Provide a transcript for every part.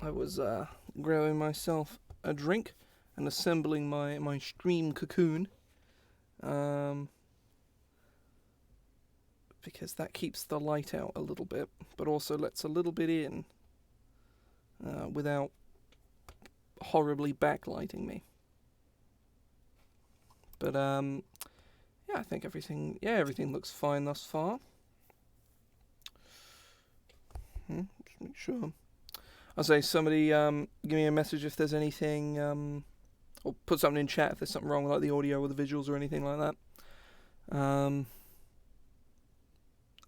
I was growing myself a drink and assembling my stream cocoon, because that keeps the light out a little bit, but also lets a little bit in without horribly backlighting me. But yeah, I think everything looks fine thus far. Just make sure. I'll say somebody give me a message if there's anything, or put something in chat if there's something wrong with like the audio or the visuals or anything like that.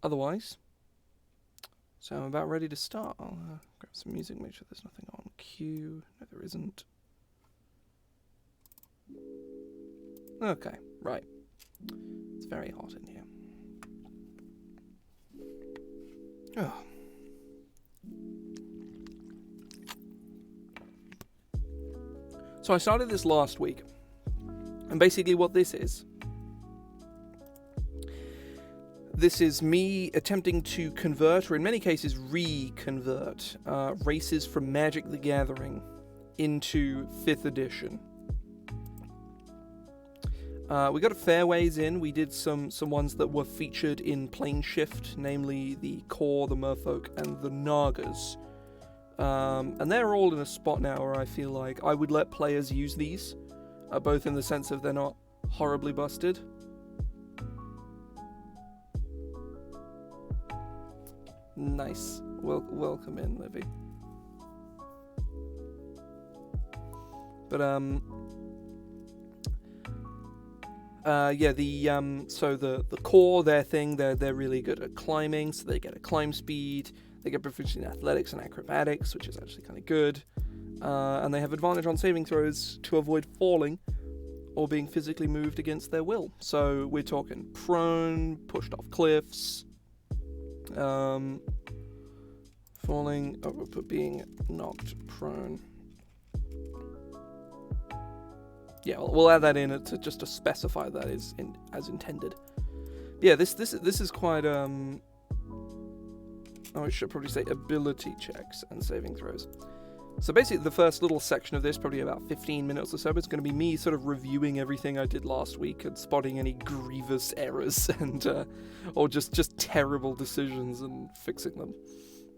Otherwise, so I'm about ready to start. I'll grab some music, make sure there's nothing on cue. No, there isn't. Okay, right. It's very hot in here. Oh. So I started this last week, and basically what this is me attempting to convert, or in many cases reconvert, races from Magic the Gathering into 5th edition. We got a fair ways in. We did some ones that were featured in Plane Shift, namely the Core, the Merfolk, and the Nagas. And they're all in a spot now where I feel like I would let players use these, both in the sense of they're not horribly busted. Nice. Welcome in, Livy. But yeah, so the core, their thing, they're really good at climbing, so they get a climb speed. They get proficiency in athletics and acrobatics, which is actually kind of good. And they have advantage on saving throws to avoid falling or being physically moved against their will. So we're talking prone, pushed off cliffs, falling, but being knocked prone. Yeah, we'll add that in just to specify that is as intended. But yeah, this is quite I should probably say ability checks and saving throws. So basically the first little section of this, probably about 15 minutes or so, it's going to be me sort of reviewing everything I did last week and spotting any grievous errors and or just terrible decisions and fixing them.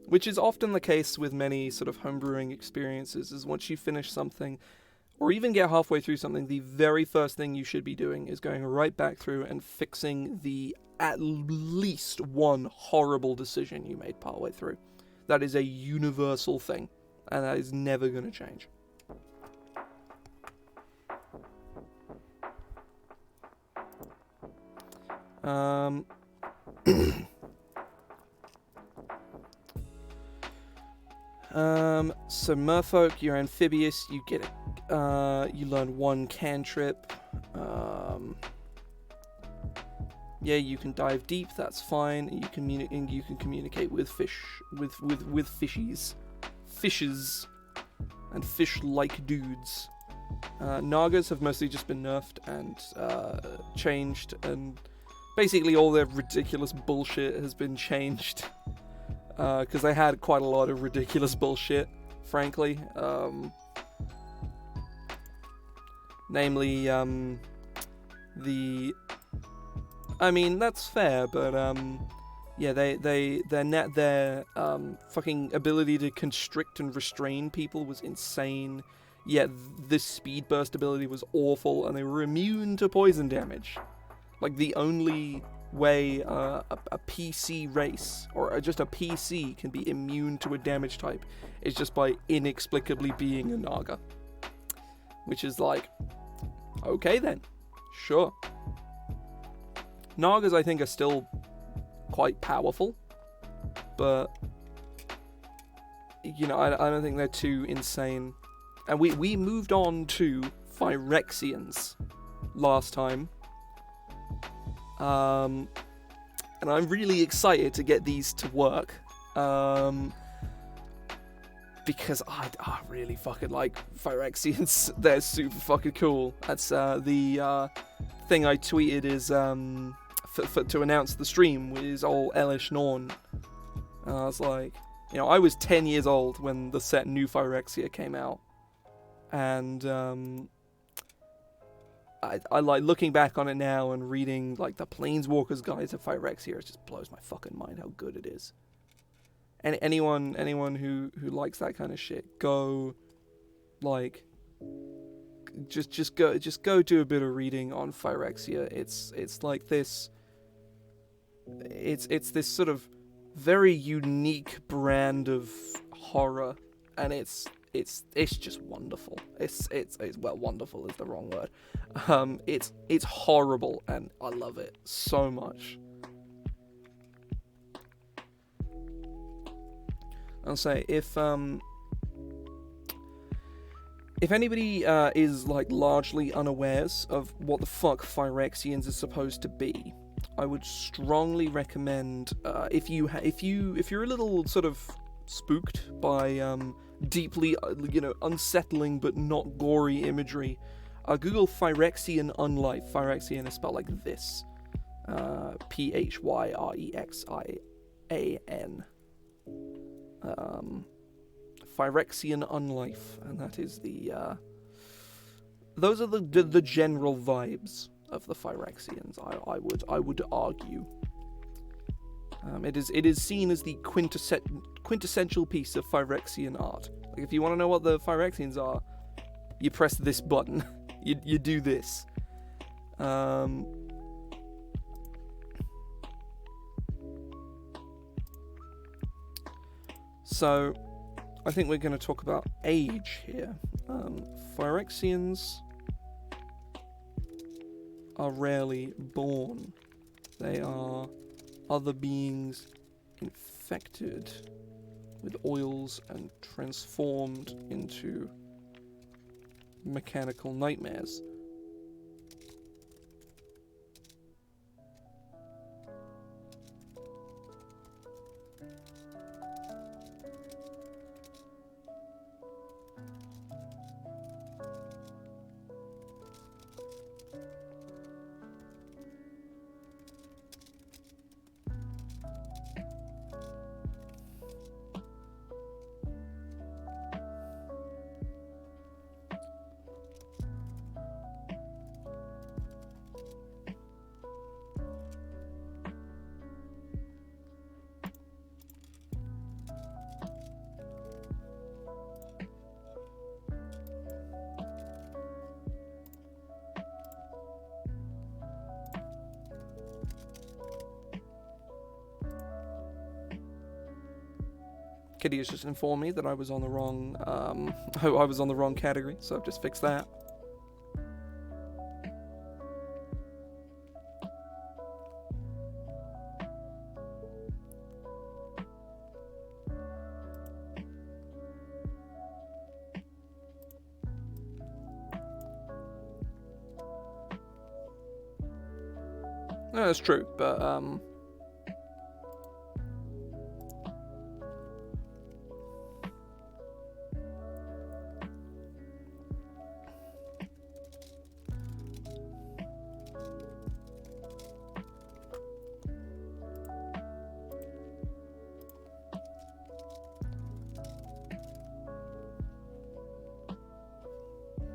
Which is often the case with many sort of homebrewing experiences, is once you finish something, or even get halfway through something, the very first thing you should be doing is going right back through and fixing the at least one horrible decision you made partway through. That is a universal thing, and that is never going to change. So Merfolk, you're amphibious, you get you learn one cantrip. Yeah, you can dive deep, that's fine. You can communicate with fish, with fishies, and fish-like dudes. Nagas have mostly just been nerfed and changed, and basically all their ridiculous bullshit has been changed. Because they had quite a lot of ridiculous bullshit, frankly. Namely, I mean, that's fair, but yeah, their fucking ability to constrict and restrain people was insane. Yet this speed burst ability was awful, and they were immune to poison damage. Like, the only way a PC race, or just a PC, can be immune to a damage type is just by inexplicably being a Naga. Which is like, okay then, sure. Nagas, I think, are still quite powerful, but, you know, I don't think they're too insane. And we moved on to Phyrexians last time. And I'm really excited to get these to work. Because I really fucking like Phyrexians. They're super fucking cool. That's the thing I tweeted is to announce the stream is old Elish Norn. And I was like, You know, I was 10 years old when the set New Phyrexia came out, and I like looking back on it now and reading like the Planeswalker's Guide to Phyrexia. It just blows my fucking mind how good it is. And anyone who likes that kind of shit, go like just go do a bit of reading on Phyrexia. It's like this. It's this sort of very unique brand of horror, and it's just wonderful. It's well, wonderful is the wrong word. It's horrible, and I love it so much. I'll say if anybody is like largely unawares of what the fuck Phyrexians is supposed to be, I would strongly recommend if you're a little sort of spooked by deeply unsettling but not gory imagery, Google Phyrexian Unlife. Phyrexian is spelled like this, Phyrexan. Phyrexian Unlife, and that is the those are the general vibes of the Phyrexians. I would argue. It is seen as the quintessential piece of Phyrexian art. Like, if you want to know what the Phyrexians are, you press this button. you do this. So, I think we're going to talk about age here. Phyrexians are rarely born. They are other beings infected with oils and transformed into mechanical nightmares. Kitty has just informed me that I was on the wrong, I was on the wrong category, so I've just fixed that. No, that's true, but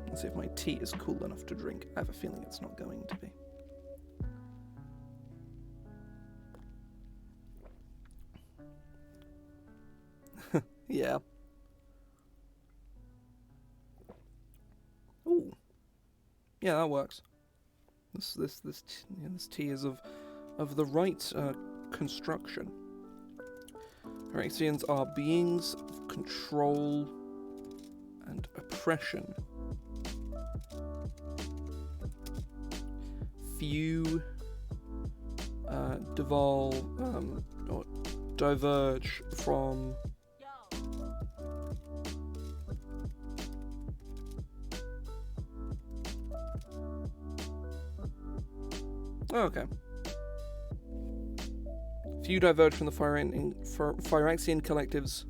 let's see if my tea is cool enough to drink. I have a feeling it's not going to be. Yeah. Ooh. Yeah, that works. This tea is of the right construction. Phyrexians are beings of control and oppression. Few devolve or diverge from okay. Few diverge from the Phyrexian collectives.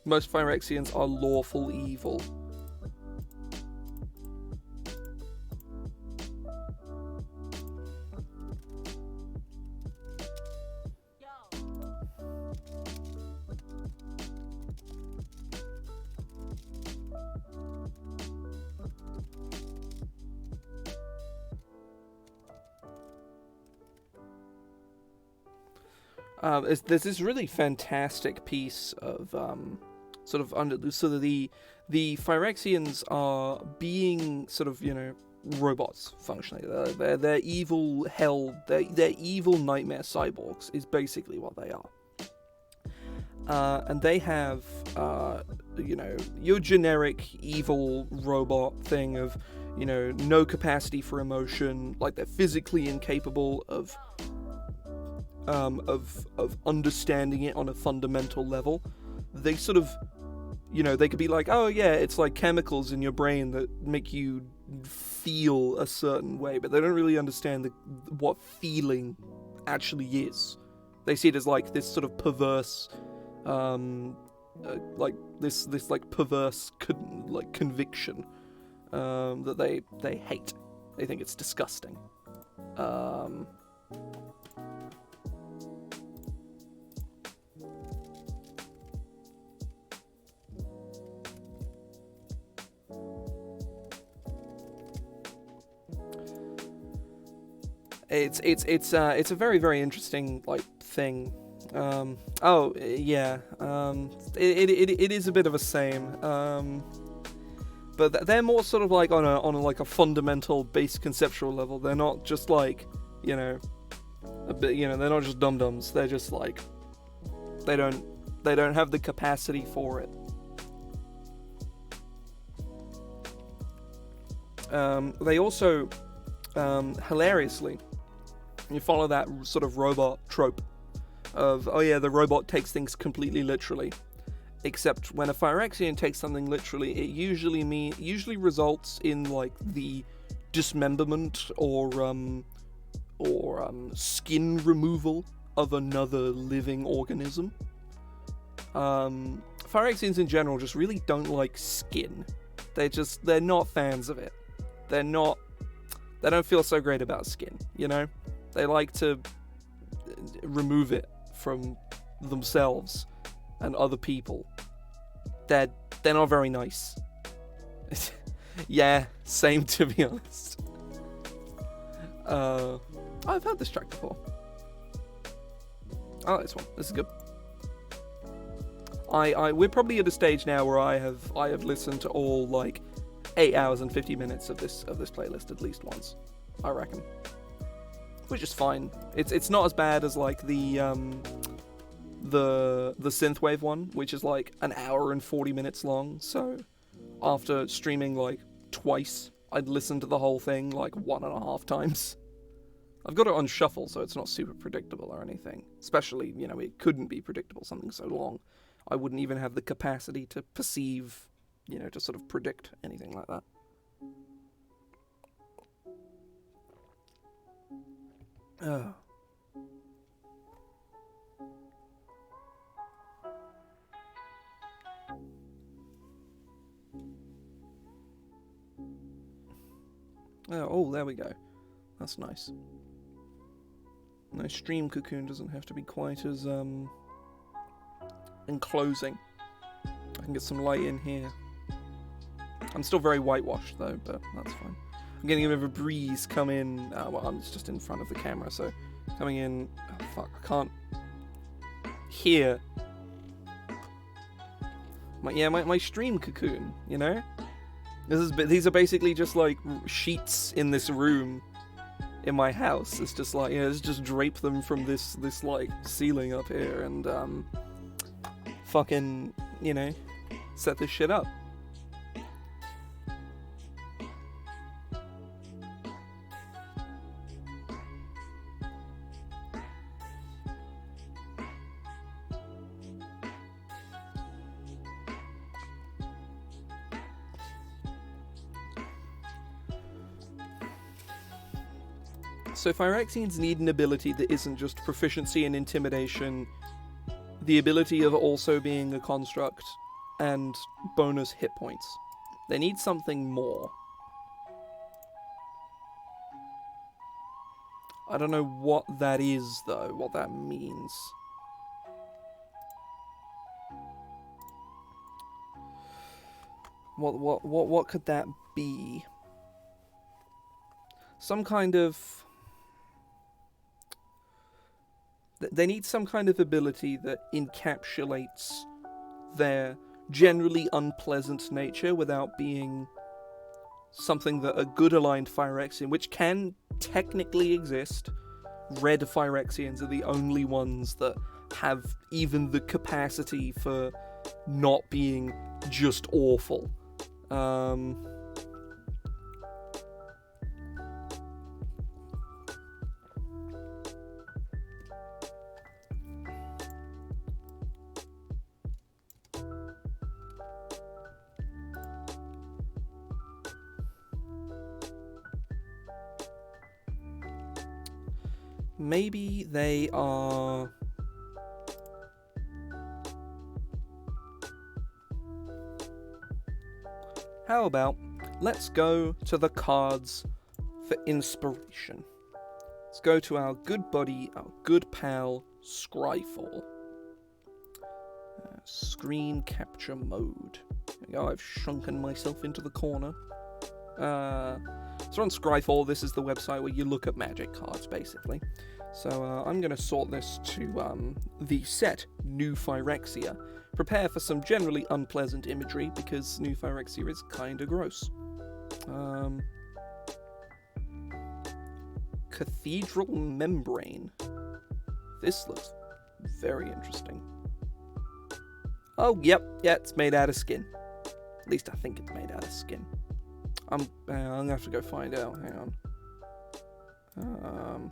Most Phyrexians are lawful evil. There's this really fantastic piece of the Phyrexians are being sort of, you know, robots functionally. They're evil hell. They're evil nightmare cyborgs is basically what they are. And they have you know, your generic evil robot thing of, you know, no capacity for emotion, like they're physically incapable of understanding it on a fundamental level. They sort of, you know, they could be like, oh yeah, it's like chemicals in your brain that make you feel a certain way, but they don't really understand what feeling actually is. They see it as like this sort of perverse, like this like perverse conviction that they hate. They think it's disgusting. It's a very, very interesting like thing. It is a bit of a same. But they're more sort of like on a fundamental base conceptual level. They're not just like, you know, they're not just dum-dums. They're just like, they don't have the capacity for it. They also, hilariously, you follow that sort of robot trope of, oh yeah, the robot takes things completely literally. Except when a Phyrexian takes something literally, it usually results in like the dismemberment or skin removal of another living organism. Phyrexians in general just really don't like skin. They're not fans of it. They don't feel so great about skin, you know? They like to remove it from themselves and other people. They're not very nice. Yeah, same, to be honest. I've heard this track before. I like this one. This is good. We're probably at a stage now where I have listened to all like 8 hours and 50 minutes of this playlist at least once, I reckon. Which is fine. It's not as bad as like the synthwave one, which is like an hour and 40 minutes long. So after streaming like twice, I'd listened to the whole thing like 1.5 times. I've got it on shuffle, so it's not super predictable or anything. Especially, you know, it couldn't be predictable, something so long. I wouldn't even have the capacity to perceive, you know, to sort of predict anything like that. Oh. Oh, there we go. That's nice. My stream cocoon doesn't have to be quite as enclosing. I can get some light in here. I'm still very whitewashed though, but that's fine. I'm getting a bit of a breeze come in. Well, I'm just in front of the camera, so coming in. Oh, fuck, I can't hear. My stream cocoon. You know, these are basically just like sheets in this room in my house. It's just like, you know, just drape them from this like ceiling up here and fucking, you know, set this shit up. So Phyrexians need an ability that isn't just proficiency and intimidation, the ability of also being a construct, and bonus hit points. They need something more. I don't know what that is, though, what that means. What could that be? Some kind of... They need some kind of ability that encapsulates their generally unpleasant nature without being something that a good aligned Phyrexian, which can technically exist. Red Phyrexians are the only ones that have even the capacity for not being just awful. Maybe they are... How about, let's go to the cards for inspiration. Let's go to our good buddy, our good pal, Scryfall. Screen capture mode. There we go, I've shrunken myself into the corner. So on Scryfall, this is the website where you look at magic cards, basically. So I'm going to sort this to the set New Phyrexia. Prepare for some generally unpleasant imagery, because New Phyrexia is kinda gross. Cathedral Membrane. This looks very interesting. Oh, yep, yeah, it's made out of skin. At least I think it's made out of skin. I'm gonna have to go find out. Hang on.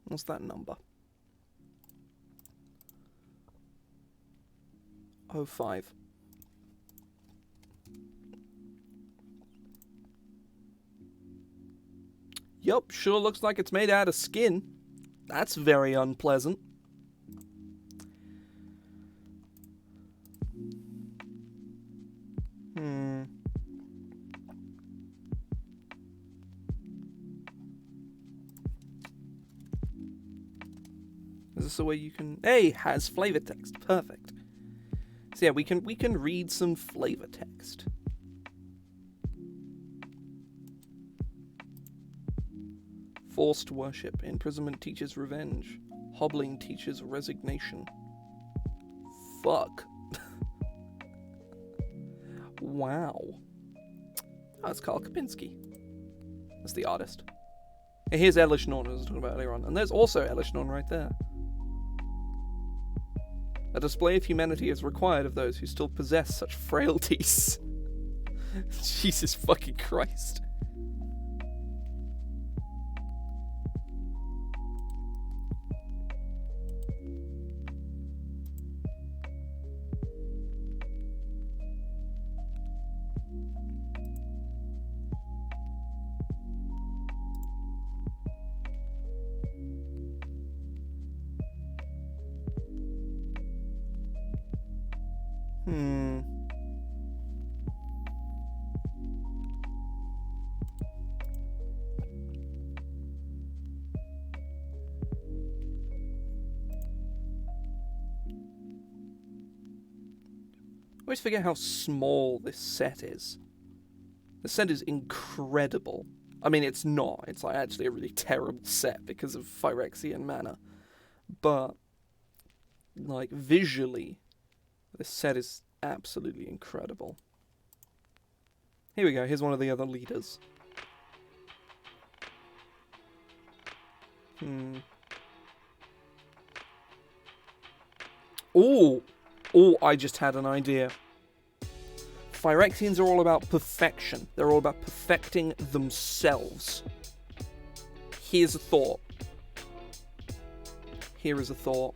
What's that number? 05. Yup, sure looks like it's made out of skin. That's very unpleasant. Is this a way you can... Hey, has flavor text. Perfect. So yeah, we can read some flavor text. Forced worship. Imprisonment teaches revenge. Hobbling teaches resignation. Fuck. Wow. Oh, that's Karl Kapinski. That's the artist. And here's Elish Norn, as I was talking about earlier on. And there's also Elish Norn right there. A display of humanity is required of those who still possess such frailties. Jesus fucking Christ. I always forget how small this set is. The set is incredible. I mean, it's not. It's like actually a really terrible set because of Phyrexian mana. But, like, visually, this set is absolutely incredible. Here we go. Here's one of the other leaders. Ooh! Oh, I just had an idea. Phyrexians are all about perfection. They're all about perfecting themselves. Here's a thought. Here is a thought.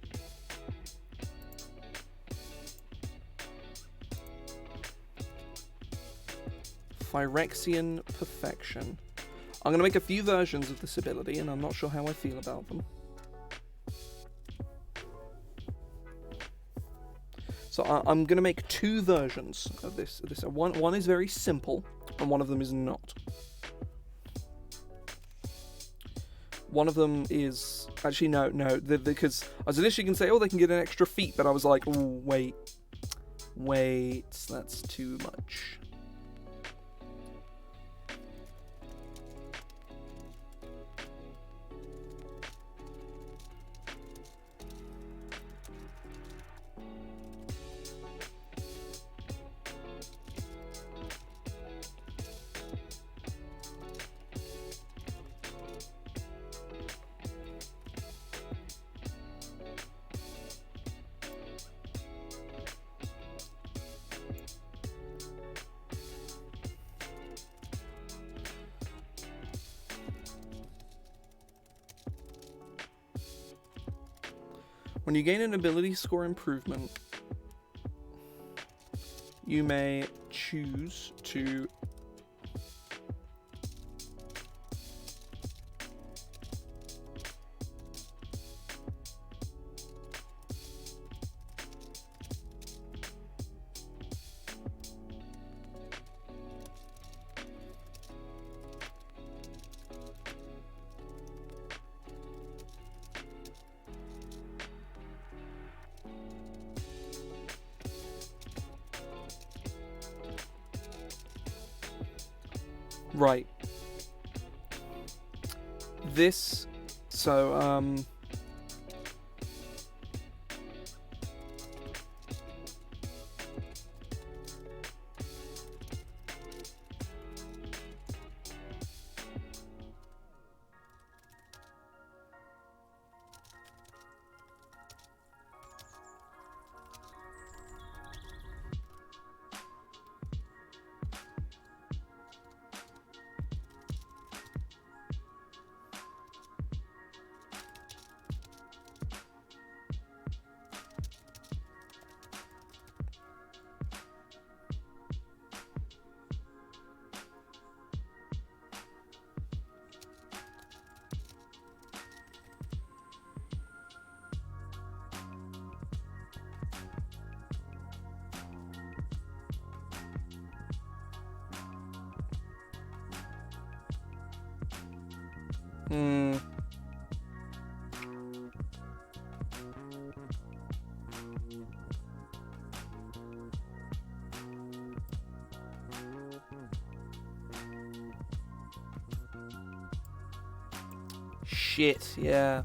Phyrexian perfection. I'm going to make a few versions of this ability, and I'm not sure how I feel about them. So I'm going to make 2 versions of this. One is very simple, and one of them is not. One of them is... Actually, no, because I was initially going to say, oh, they can get an extra feat, but I was like, oh, wait, that's too much. When you gain an ability score improvement, you may choose to Right. This, so, shit, yeah.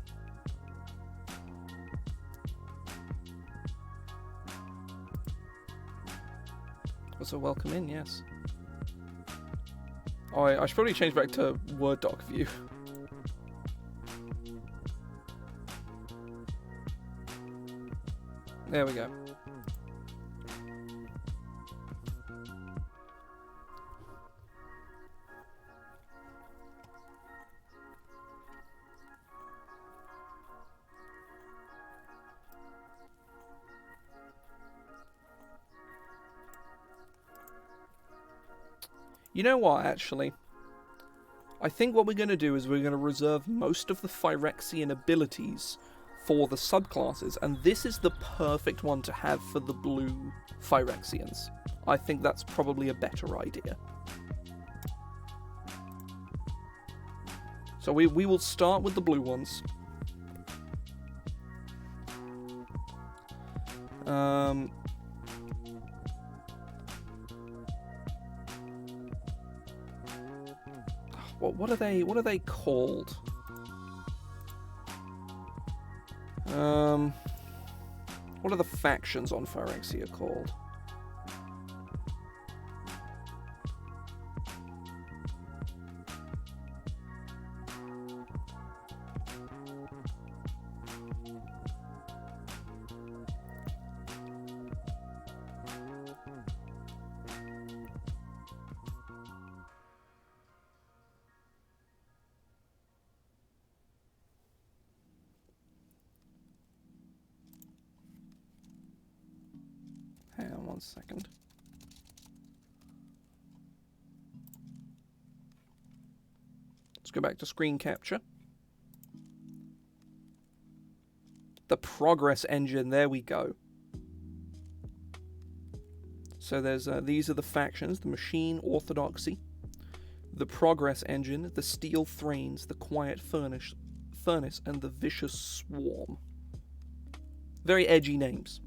Also, welcome in, yes. Oh, I should probably change back to Word doc view. There we go. You know what, actually? I think what we're going to do is we're going to reserve most of the Phyrexian abilities for the subclasses, and this is the perfect one to have for the blue Phyrexians. I think that's probably a better idea. So we will start with the blue ones. What are they called? What are the factions on Phyrexia called? Hang on 1 second. Let's go back to screen capture. The progress engine, there we go. So there's these are the factions: the Machine Orthodoxy, the Progress Engine, the Steel Thrains, the Quiet Furnace, and the Vicious Swarm. Very edgy names.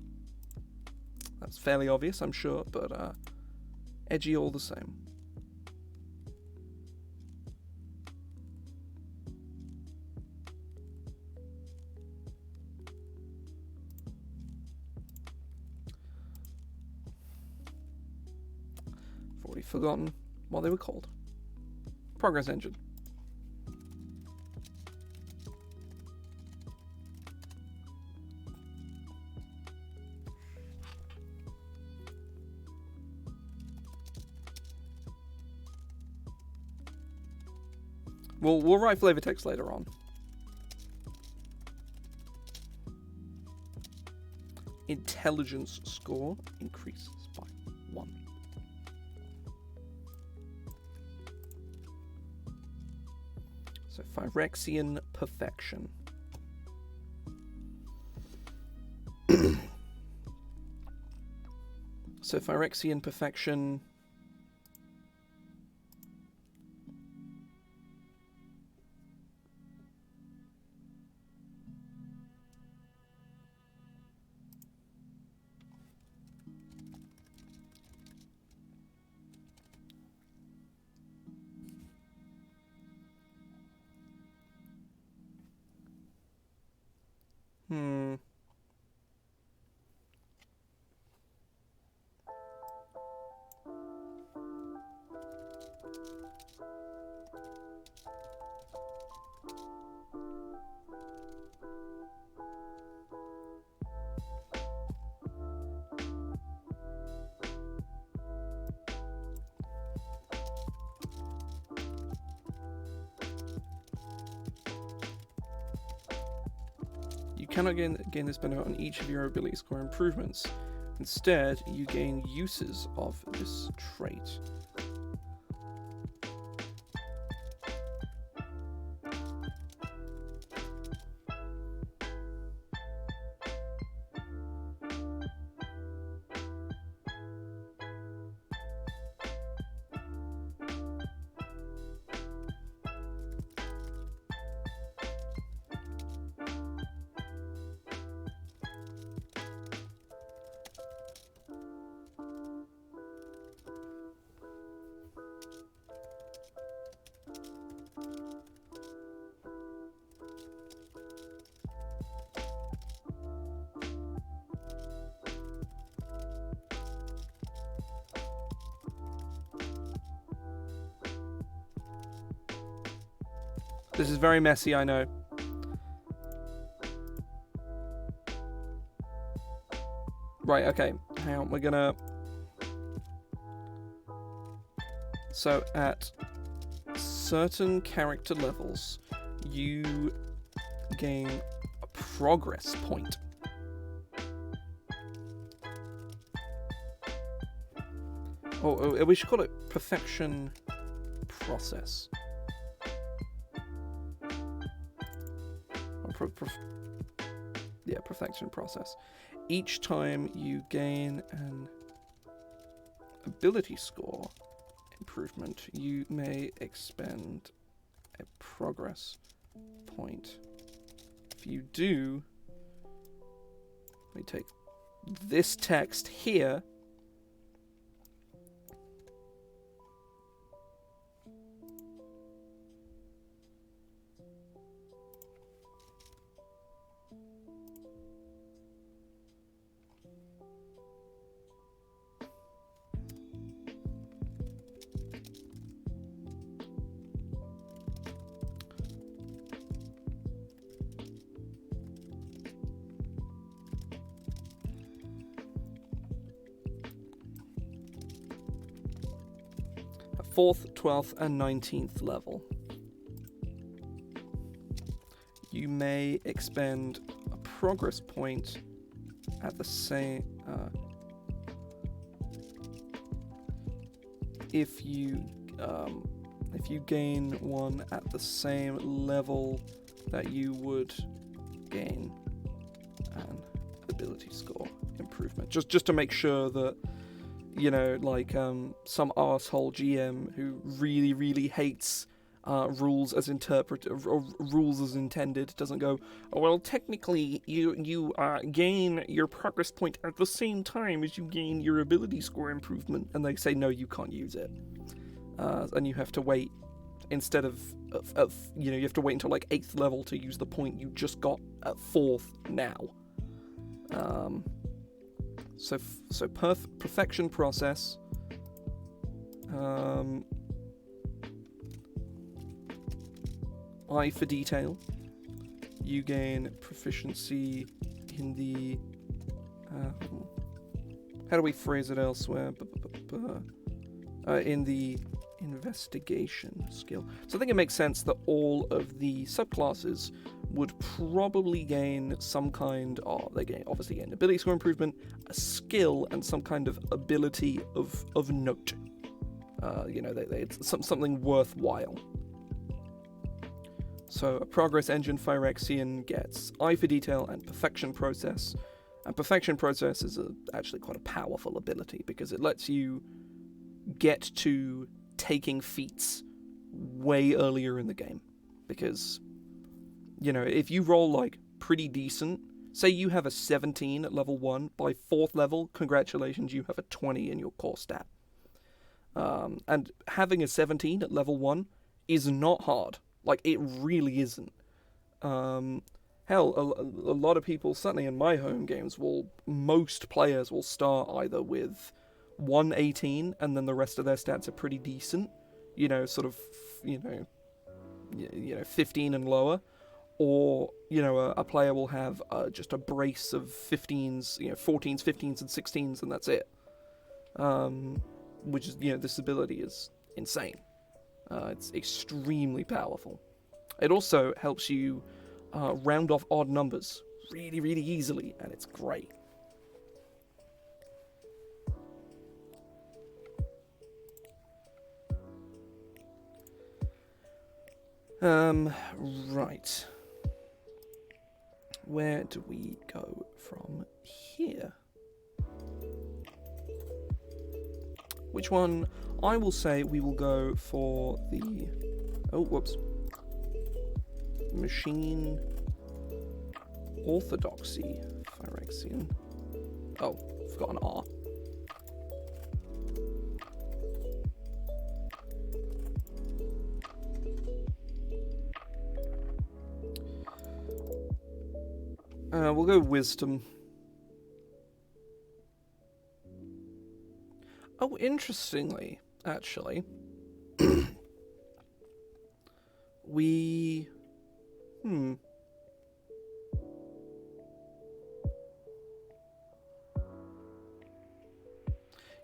That's fairly obvious, I'm sure, but edgy all the same. I've already forgotten what they were called. Progress Engine. We'll write flavor text later on. Intelligence score increases by 1. So Phyrexian Perfection. So Phyrexian Perfection. You cannot gain this benefit on each of your ability score improvements. Instead, you gain uses of this trait. This is very messy, I know. Right, okay. Hang on, we're gonna... So, at certain character levels, you gain a progress point. Oh, we should call it Perfection Process. Yeah, Perfection Process. Each time you gain an ability score improvement, you may expend a progress point. If you do, let me take this text here. At 4th, 12th, and 19th level, you may expend a progress point at the same if you if you gain one at the same level that you would gain an ability score improvement, just to make sure that, you know, like some arsehole GM who really hates rules as rules as intended doesn't go, oh, well, technically you gain your progress point at the same time as you gain your ability score improvement, and they say no, you can't use it, and you have to wait instead of you know, you have to wait until like 8th level to use the point you just got at 4th now. So perfection process. Eye for detail. You gain proficiency in the. How do we phrase it elsewhere? In the investigation skill. So I think it makes sense that all of the subclasses would probably gain some kind of, they obviously gain ability score improvement, a skill, and some kind of ability of note. You know, it's something worthwhile. So a progress engine Phyrexian gets Eye for Detail and Perfection Process. And Perfection Process is actually quite a powerful ability because it lets you get to taking feats way earlier in the game. Because, you know, if you roll like pretty decent, say you have a 17 at level 1, by 4th level, congratulations, you have a 20 in your core stat. And having a 17 at level 1 is not hard. Like, it really isn't. Hell, a lot of people, certainly in my home games, most players will start either with 118 and then the rest of their stats are pretty decent. You know, sort of, you know, 15 and lower. Or, you know, a player will have just a brace of 15s, you know, 14s, 15s, and 16s, and that's it. Which is, you know, this ability is insane. It's extremely powerful. It also helps you round off odd numbers really easily, and it's great. Right. Where do we go from here? Which one? I will say we will go for the... Oh, whoops. Machine Orthodoxy Phyrexian. Oh, forgot an R. We'll go Wisdom. Oh, interestingly, actually,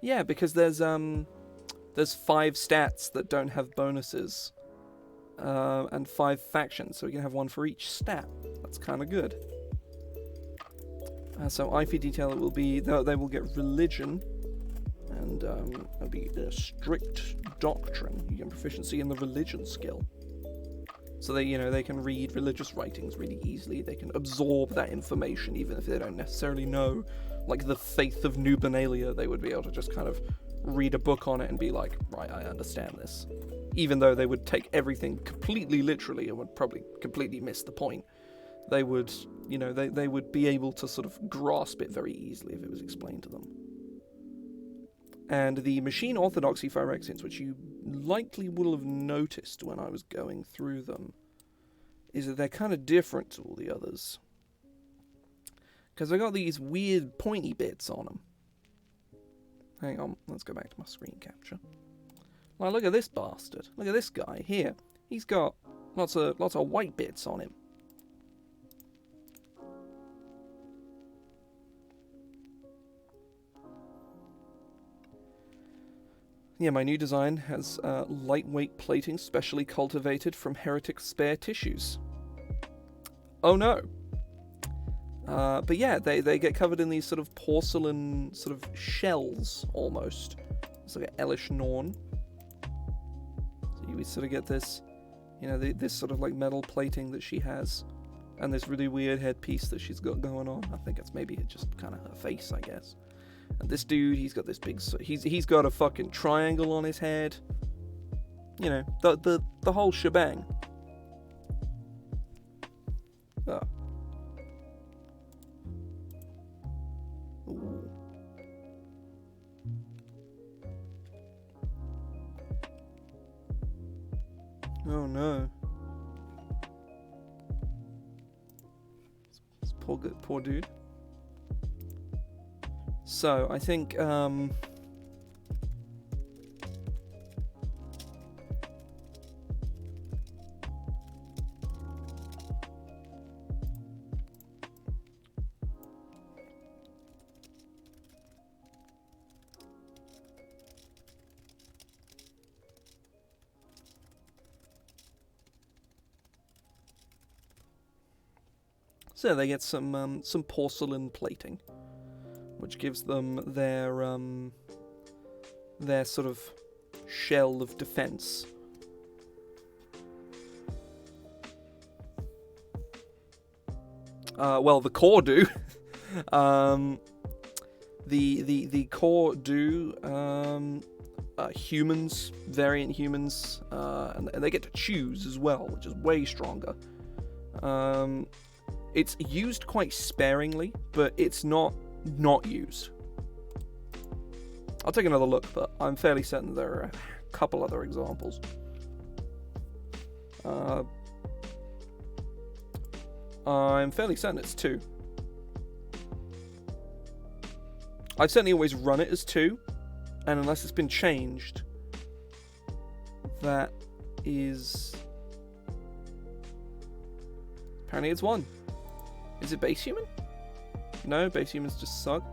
Yeah, because there's 5 stats that don't have bonuses, and 5 factions, so we can have one for each stat. That's kind of good. So Eye for Detail, it will be, they will get Religion, and it'll be a Strict Doctrine. You get proficiency in the Religion skill. So they can read religious writings really easily. They can absorb that information, even if they don't necessarily know, like the faith of New Benalia. They would be able to just kind of read a book on it and be like, right, I understand this. Even though they would take everything completely literally and would probably completely miss the point. They would, they would be able to sort of grasp it very easily if it was explained to them. And the Machine Orthodoxy Phyrexians, which you likely will have noticed when I was going through them, is that they're kind of different to all the others. Because they got these weird pointy bits on them. Hang on, let's go back to my screen capture. Like, look at this bastard. Look at this guy here. He's got lots of white bits on him. Yeah, my new design has lightweight plating specially cultivated from heretic spare tissues. Oh no! But yeah, they get covered in these sort of porcelain sort of shells, almost. It's like an Elish Norn. So we sort of get this, you know, this sort of like metal plating that she has, and this really weird headpiece that she's got going on. I think it's maybe just kind of her face, I guess. And this dude, he's got this big, he's got a fucking triangle on his head. You know, the whole shebang. Oh. Ooh. Oh no. This poor dude. So, I think, so they get some porcelain plating, which gives them their sort of shell of defense. Well, the core do. The core do. Humans, variant humans, and they get to choose as well, which is way stronger. It's used quite sparingly, but it's not used. I'll take another look, but I'm fairly certain there are a couple other examples. I'm fairly certain it's 2. I've certainly always run it as 2, and unless it's been changed, that is... apparently it's 1. Is it base human? No, base humans just suck.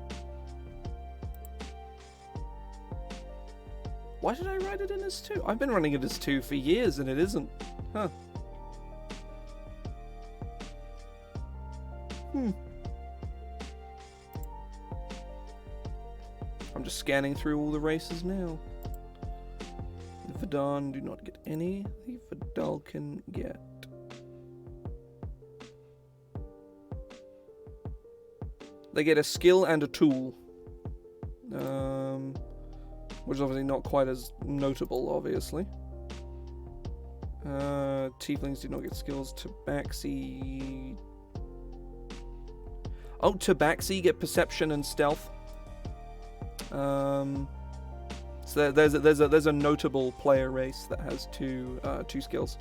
Why did I write it in as 2? I've been running it as 2 for years and it isn't. Huh. I'm just scanning through all the races now. The Verdun do not get any. The Vidalcan get. They get a skill and a tool. Which is obviously not quite as notable, obviously. Tieflings do not get skills. Tabaxi... Oh, Tabaxi get perception and stealth. So there's a notable player race that has two skills.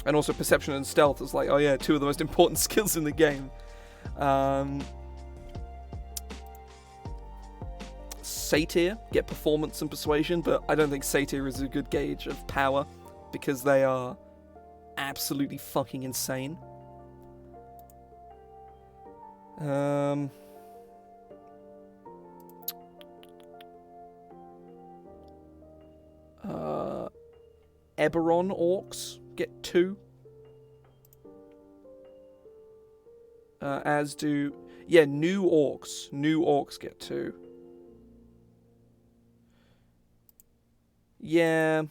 And also perception and stealth is like, oh yeah, 2 of the most important skills in the game. Satyr get performance and persuasion, but I don't think Satyr is a good gauge of power because they are absolutely fucking insane. Eberron Orcs get 2. As do... yeah, new Orcs. New Orcs get 2. Yeah.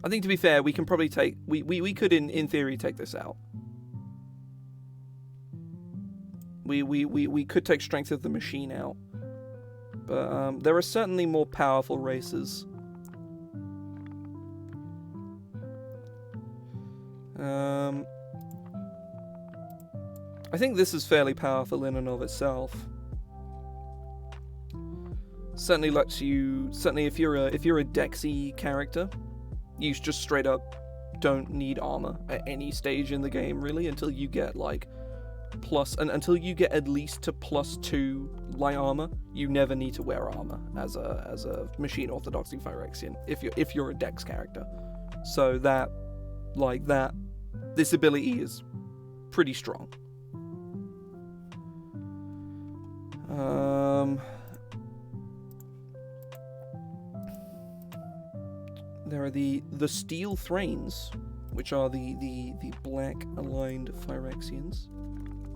I think to be fair, we can probably take... We could, in theory, take this out. We could take Strength of the Machine out. But there are certainly more powerful races. I think this is fairly powerful in and of itself. Certainly lets you... certainly if you're a Dexy character, you just straight up don't need armor at any stage in the game, really, until you get like until you get at least to +2 light armor. You never need to wear armor as a machine orthodoxy Phyrexian if you're a Dex character. So this ability is pretty strong. There are the Steel Thrains, which are the black aligned Phyrexians.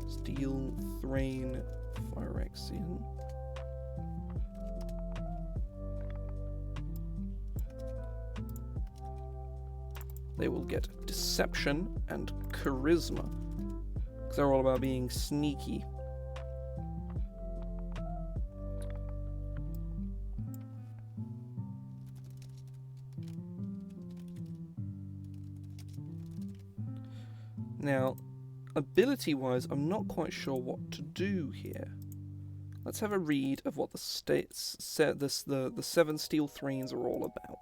Steel Thrain Phyrexian. they will get Deception and Charisma. Because they're all about being sneaky. Now, ability-wise, I'm not quite sure what to do here. Let's have a read of what the 7 Steel Thrains are all about.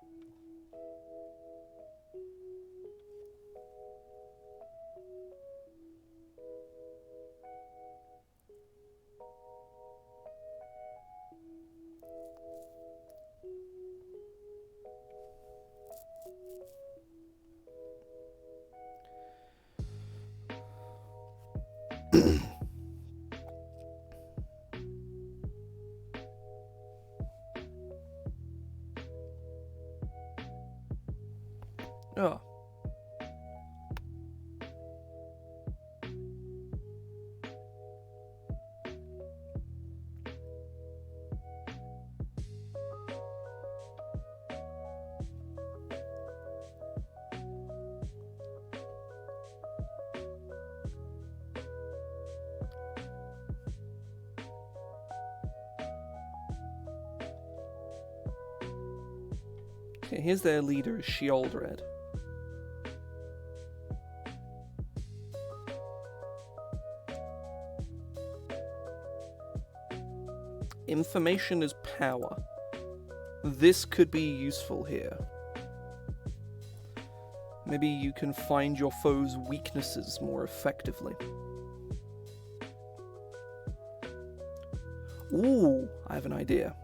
Oh. Okay, here's their leader, Sheoldred. Information is power. This could be useful here. Maybe you can find your foe's weaknesses more effectively. Ooh, I have an idea.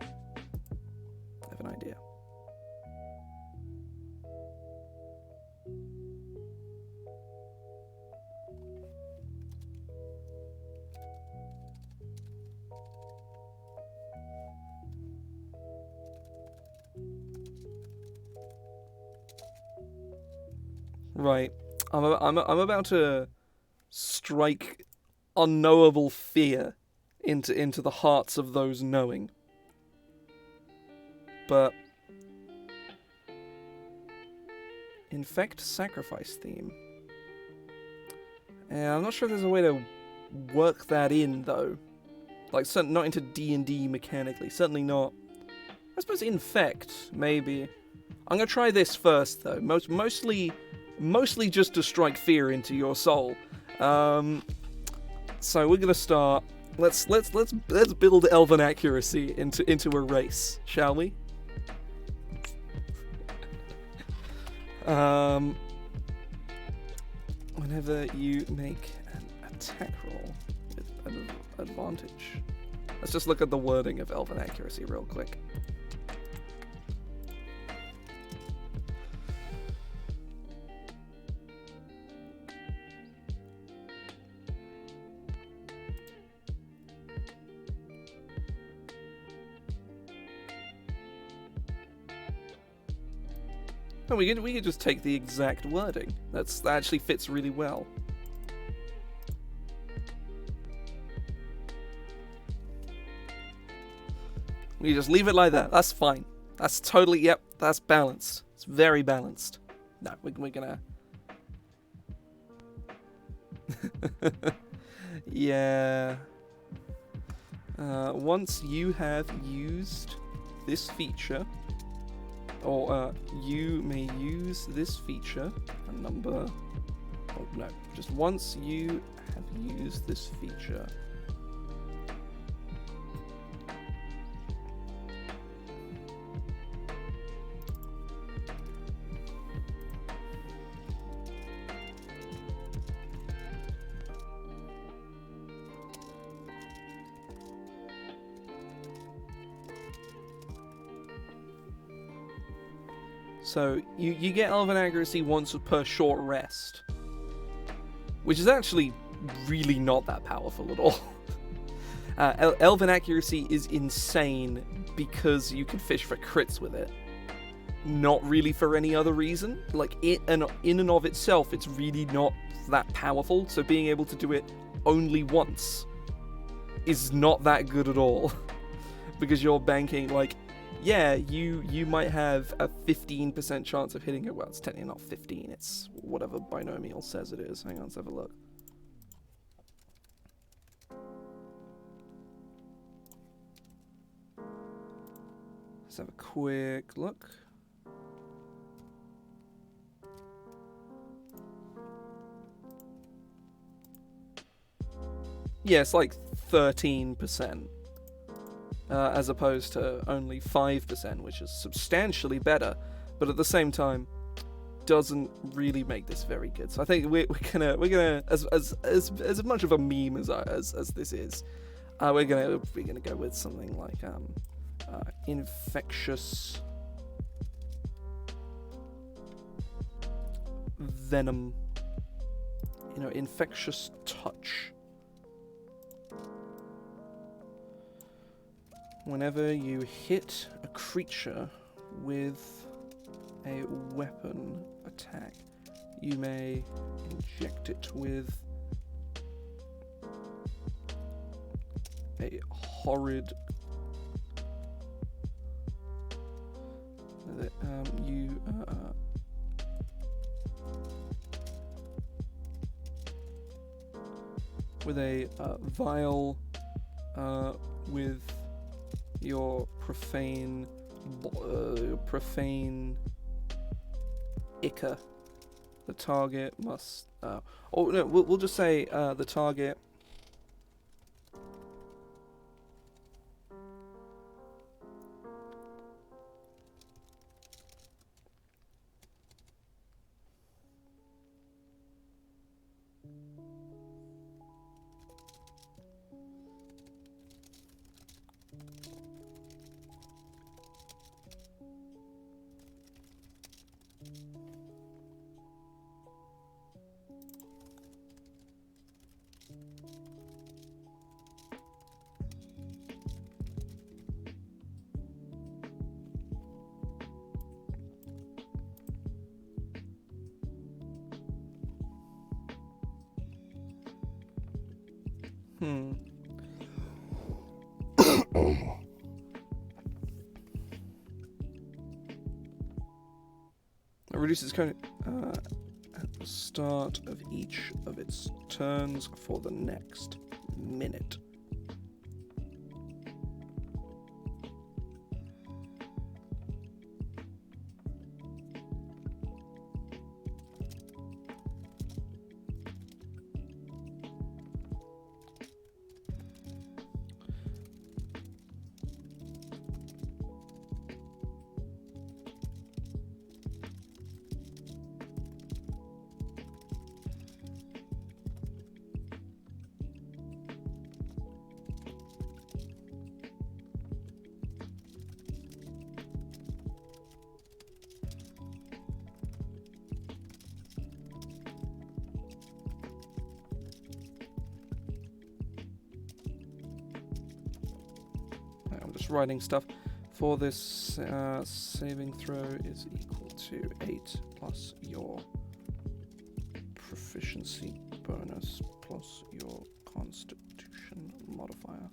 Right, I'm about to strike unknowable fear into the hearts of those knowing. But infect sacrifice theme. Yeah, I'm not sure if there's a way to work that in though. Like, not into D&D mechanically. Certainly not. I suppose infect maybe. I'm gonna try this first though. Mostly just to strike fear into your soul. So we're gonna start. Let's build Elven Accuracy into a race, shall we? Whenever you make an attack roll with an advantage. Let's just look at the wording of Elven Accuracy real quick. No, we could just take the exact wording. That actually fits really well. We just leave it like that. That's fine. That's totally, yep, that's balanced. It's very balanced. No, we're gonna... yeah. Once you have used this feature... Or, you may use this feature, a number... Oh, no. Just once you have used this feature... So, you get Elven Accuracy once per short rest. Which is actually really not that powerful at all. Elven Accuracy is insane because you can fish for crits with it. Not really for any other reason. Like, in and of itself, it's really not that powerful, so being able to do it only once is not that good at all. Because you're banking, like, yeah, you might have a 15% chance of hitting it. Well, it's technically not 15, it's whatever binomial says it is. Hang on, let's have a look. Let's have a quick look. Yeah, it's like 13%. As opposed to only 5%, which is substantially better, but at the same time doesn't really make this very good. So I think we're gonna as much of a meme as this is, we're gonna go with something like Infectious Venom, Infectious Touch. Whenever you hit a creature with a weapon attack, you may inject it with a horrid with a vial with your profane ichor. The target must we'll just say the target It reduces current at the start of each of its turns for the next minute. Writing stuff for this saving throw is equal to 8 plus your proficiency bonus plus your constitution modifier.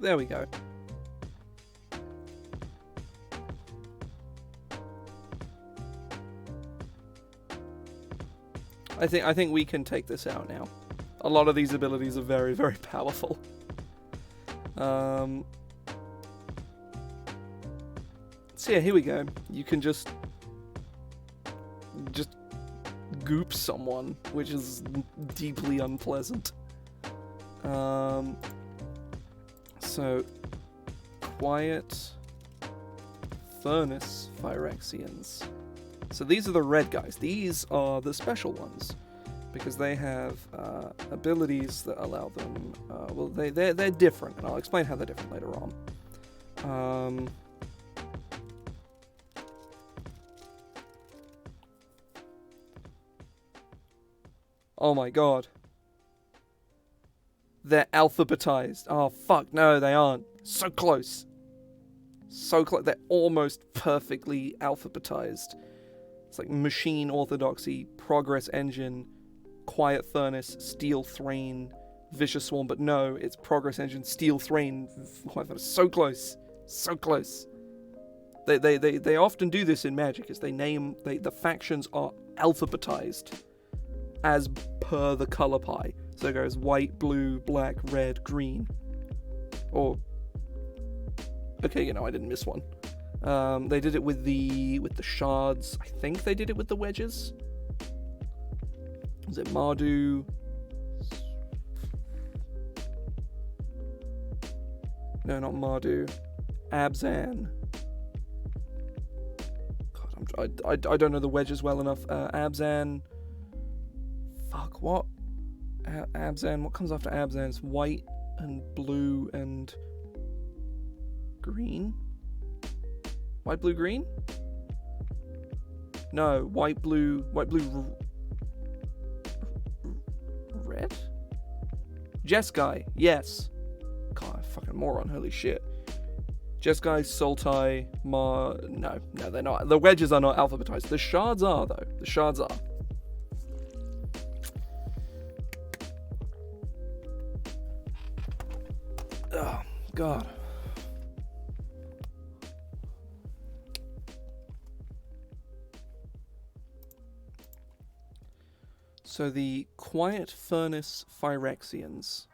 There we go. I think we can take this out now. A lot of these abilities are very, very powerful. So yeah, here we go. You can just goop someone, which is deeply unpleasant. So quiet furnace Phyrexians. So these are the red guys. These are the special ones because they have abilities that allow them. Well, they're different, and I'll explain how they're different later on. Oh my god. They're alphabetized. Oh fuck, no, they aren't. So close. So close. They're almost perfectly alphabetized. It's like Machine Orthodoxy, Progress Engine, Quiet Furnace, Steel Thrain, Vicious Swarm, but no, it's Progress Engine, Steel Thrain, Quiet Furnace. So close. So close. They often do this in Magic, is the factions are alphabetized as per the color pie. So it goes white, blue, black, red, green. Or okay, I didn't miss one. They did it with the shards. I think they did it with the wedges. Was it Mardu? No, not Mardu. Abzan. God, I don't know the wedges well enough. Abzan. Fuck, what? Abzan. What comes after Abzan? It's white and blue and green? White, blue, green? No, white, blue, red? Jeskai, yes. God, fucking moron, holy shit. Jeskai, Sultai, no, they're not. The wedges are not alphabetized. The shards are, though. The shards are. Oh, God. So the Quiet Furnace Phyrexians.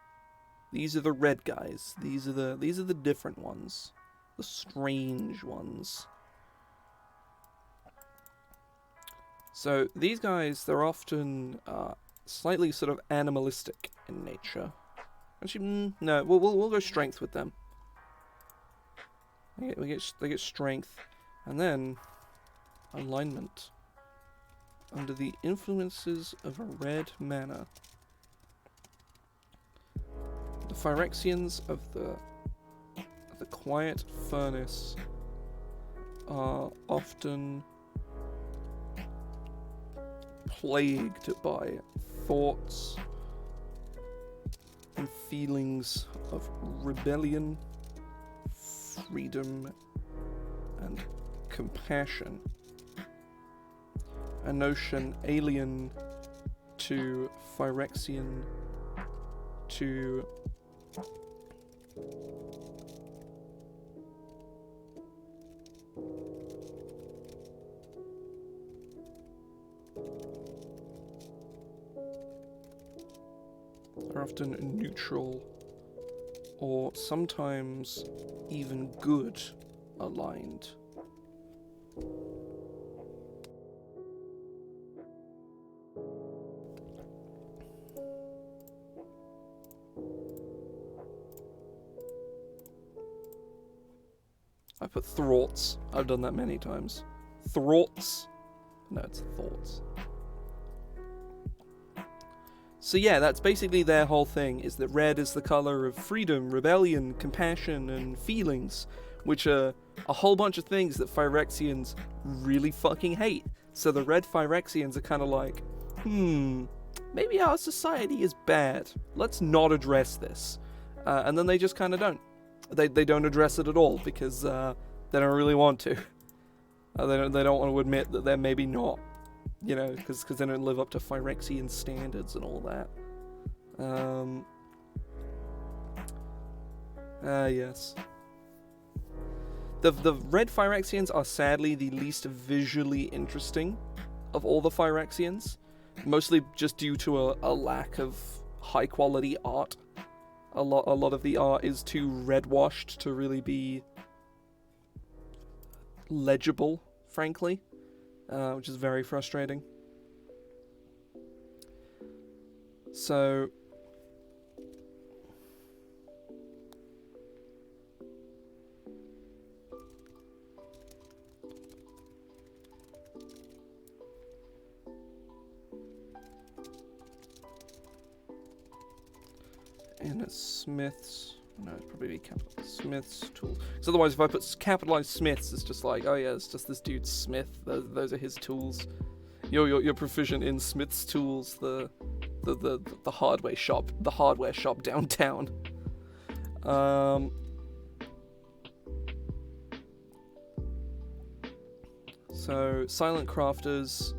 These are the red guys. These are the different ones. The strange ones. So these guys, they're often slightly sort of animalistic in nature. Actually, no, we'll go strength with them. They get strength, and then alignment. Under the influences of a red mana, the Phyrexians of the Quiet Furnace are often plagued by thoughts and feelings of rebellion, freedom, and compassion. A notion alien to Phyrexian, to are often neutral or sometimes even good aligned. I put thoughts. I've done that many times. Thoughts. No, it's thoughts. So yeah, that's basically their whole thing, is that red is the color of freedom, rebellion, compassion, and feelings, which are a whole bunch of things that Phyrexians really fucking hate. So the red Phyrexians are kind of like, maybe our society is bad. Let's not address this. And then they just kind of don't. They don't address it at all because they don't really want to. They don't want to admit that they're maybe not, because they don't live up to Phyrexian standards and all that. Yes. The red Phyrexians are sadly the least visually interesting of all the Phyrexians, mostly just due to a lack of high quality art. A lot of the art is too red washed to really be legible, frankly, which is very frustrating. So and it's Smiths. No, it'd probably be capitalized Smiths tools. Because otherwise, if I put capitalized Smiths, it's just like, oh yeah, it's just this dude Smith. Those are his tools. You're proficient in Smith's tools, the hardware shop, downtown. So silent crafters.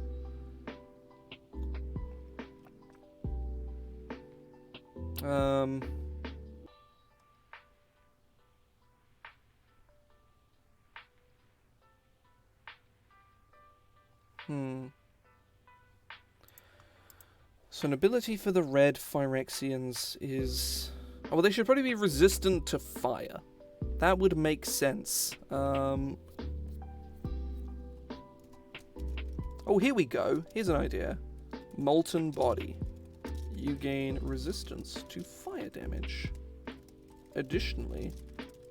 So an ability for the red Phyrexians is... Oh, well, they should probably be resistant to fire. That would make sense. Oh, here we go. Here's an idea. Molten Body. You gain resistance to fire damage. Additionally,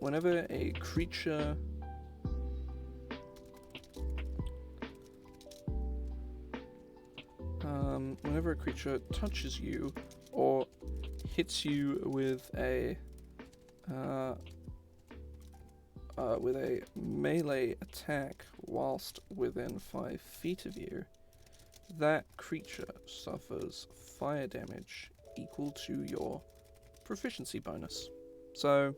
whenever a creature... whenever a creature touches you or hits you with a melee attack whilst within 5 feet of you, that creature suffers fire damage equal to your proficiency bonus. So,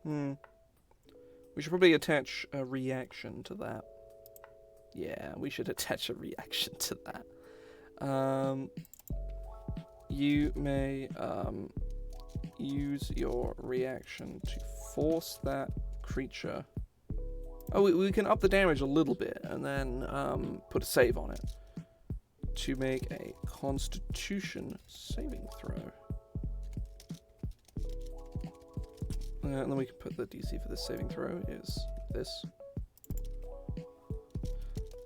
we should probably attach a reaction to that. Yeah, we should attach a reaction to that. You may use your reaction to force that creature... Oh, we can up the damage a little bit and then put a save on it to make a Constitution saving throw. And then we can put the DC for this saving throw is this.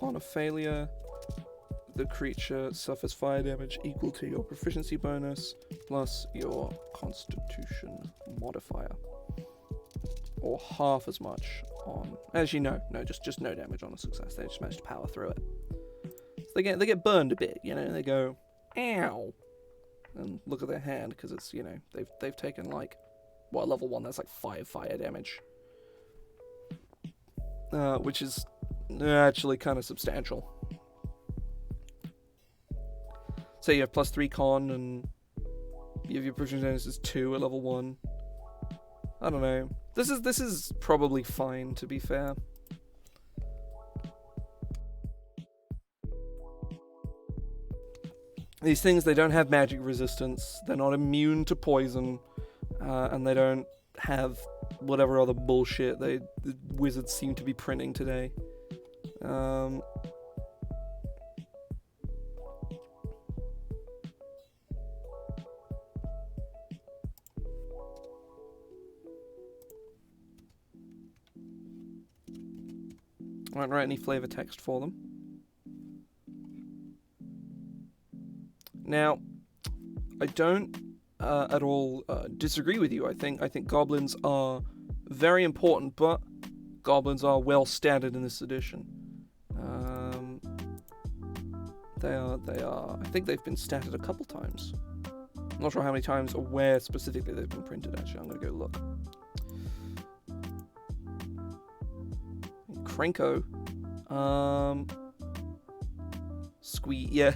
On a failure, the creature suffers fire damage equal to your proficiency bonus plus your Constitution modifier, or half as much on. Actually, no, just no damage on a success. They just manage to power through it. So they get burned a bit, you know. They go, ow, and look at their hand because it's, you know, they've taken like, well, level 1 that's like 5 fire damage, which is actually kind of substantial. So you have +3 con, and you have your proficiency bonus is 2 at level 1. I don't know. This is probably fine, to be fair. These things, they don't have magic resistance. They're not immune to poison, and they don't have whatever other bullshit the wizards seem to be printing today. I won't write any flavor text for them. Now, I don't at all disagree with you. I think goblins are very important, but goblins are well statted in this edition. They are. I think they've been statted a couple times. I'm not sure how many times or where specifically they've been printed. Actually, I'm gonna go look. Krenko. Squeeze. Yeah,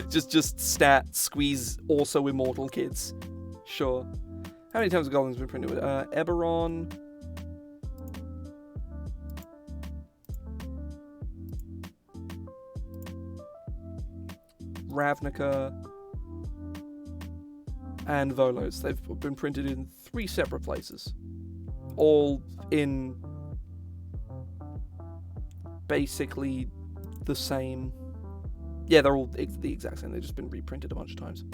just stat. Squeeze. Also immortal kids. Sure. How many times have goblins been printed with? Eberron. Ravnica, and Volos. They've been printed in 3 separate places, all in basically the same. Yeah, they're all the exact same. They've just been reprinted a bunch of times.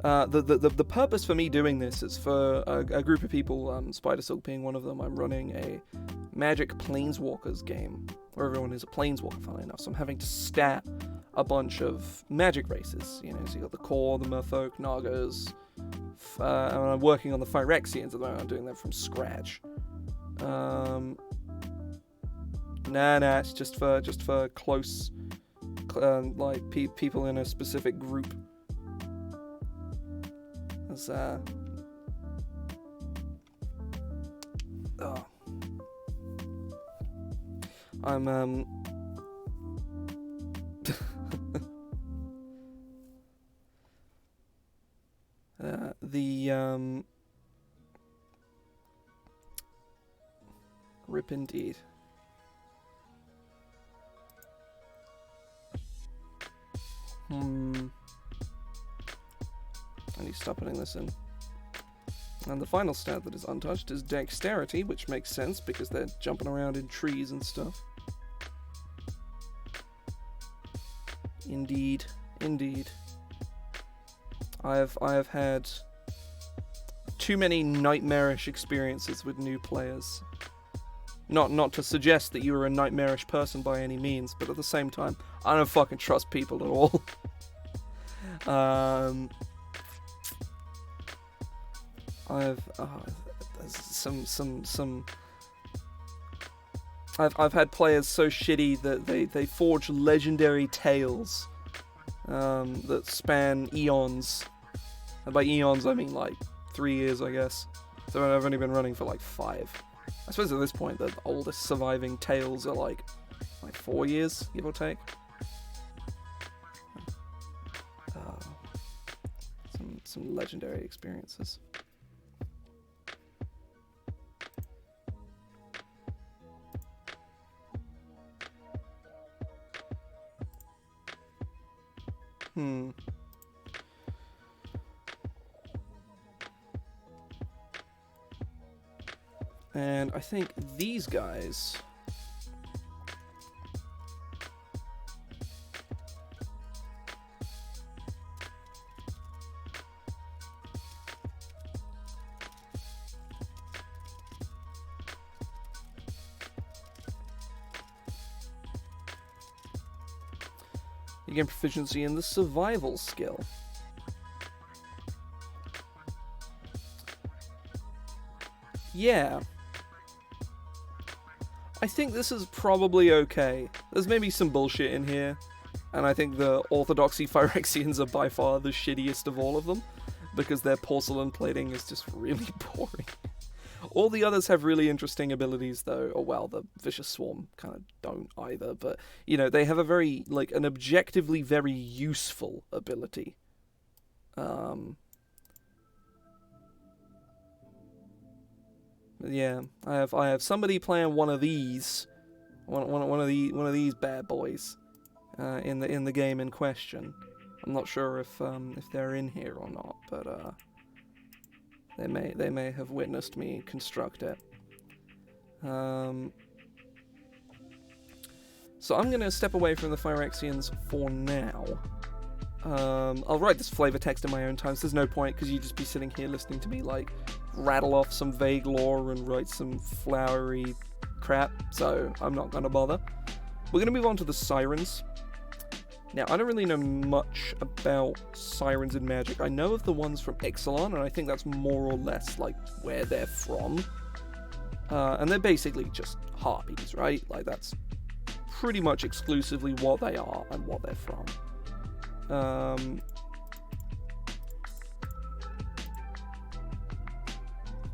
The purpose for me doing this is for a group of people, Spider Silk being one of them. I'm running a Magic Planeswalkers game where everyone is a Planeswalker, funnily enough. So I'm having to stat a bunch of Magic races. You know, so you got the core, the Merfolk, Nagas. And I'm working on the Phyrexians at the moment. I'm doing them from scratch. Nah, it's just for close, like people in a specific group. As I'm rip indeed. I need to stop putting this in. And the final stat that is untouched is dexterity, which makes sense because they're jumping around in trees and stuff. Indeed, indeed. I have had too many nightmarish experiences with new players. Not to suggest that you are a nightmarish person by any means, but at the same time, I don't fucking trust people at all. I've had players so shitty that they forge legendary tales that span eons. And by eons I mean like 3 years, I guess. So I've only been running for like 5. I suppose at this point the oldest surviving tales are like 4 years, give or take. Some legendary experiences. And I think these guys... You gain proficiency in the survival skill. Yeah. I think this is probably okay. There's maybe some bullshit in here, and I think the Orthodoxy Phyrexians are by far the shittiest of all of them, because their porcelain plating is just really boring. All the others have really interesting abilities, though. Oh, well, the Vicious Swarm kind of don't either, but, you know, they have a very, like, an objectively very useful ability. Yeah, I have somebody playing one of these, one of these bad boys, in the game in question. I'm not sure if they're in here or not, but they may have witnessed me construct it. So I'm gonna step away from the Phyrexians for now. I'll write this flavor text in my own time, so there's no point, because you'd just be sitting here listening to me, like, rattle off some vague lore and write some flowery crap, so I'm not gonna bother. We're gonna move on to the Sirens. Now, I don't really know much about Sirens in Magic. I know of the ones from Ixalan, and I think that's more or less, like, where they're from. And they're basically just Harpies, right? Like, that's pretty much exclusively what they are and what they're from.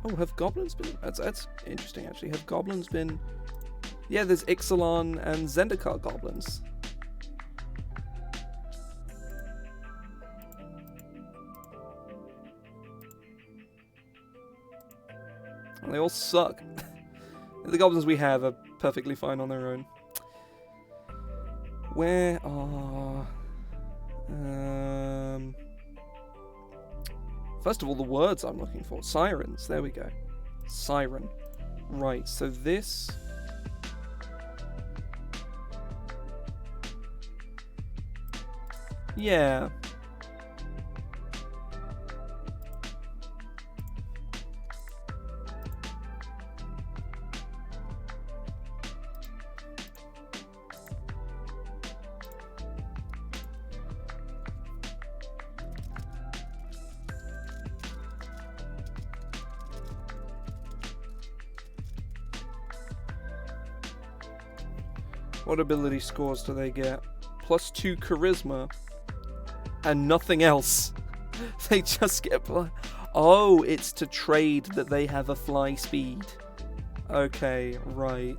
Oh, have goblins been... That's interesting, actually. Have goblins been... Yeah, there's Ixalan and Zendikar goblins. And they all suck. The goblins we have are perfectly fine on their own. Where are... First of all, the words I'm looking for. Sirens. There we go. Siren. Right, so this... Yeah. What ability scores do they get? +2 charisma and nothing else. They just get oh, it's to trade that they have a fly speed. Okay, right.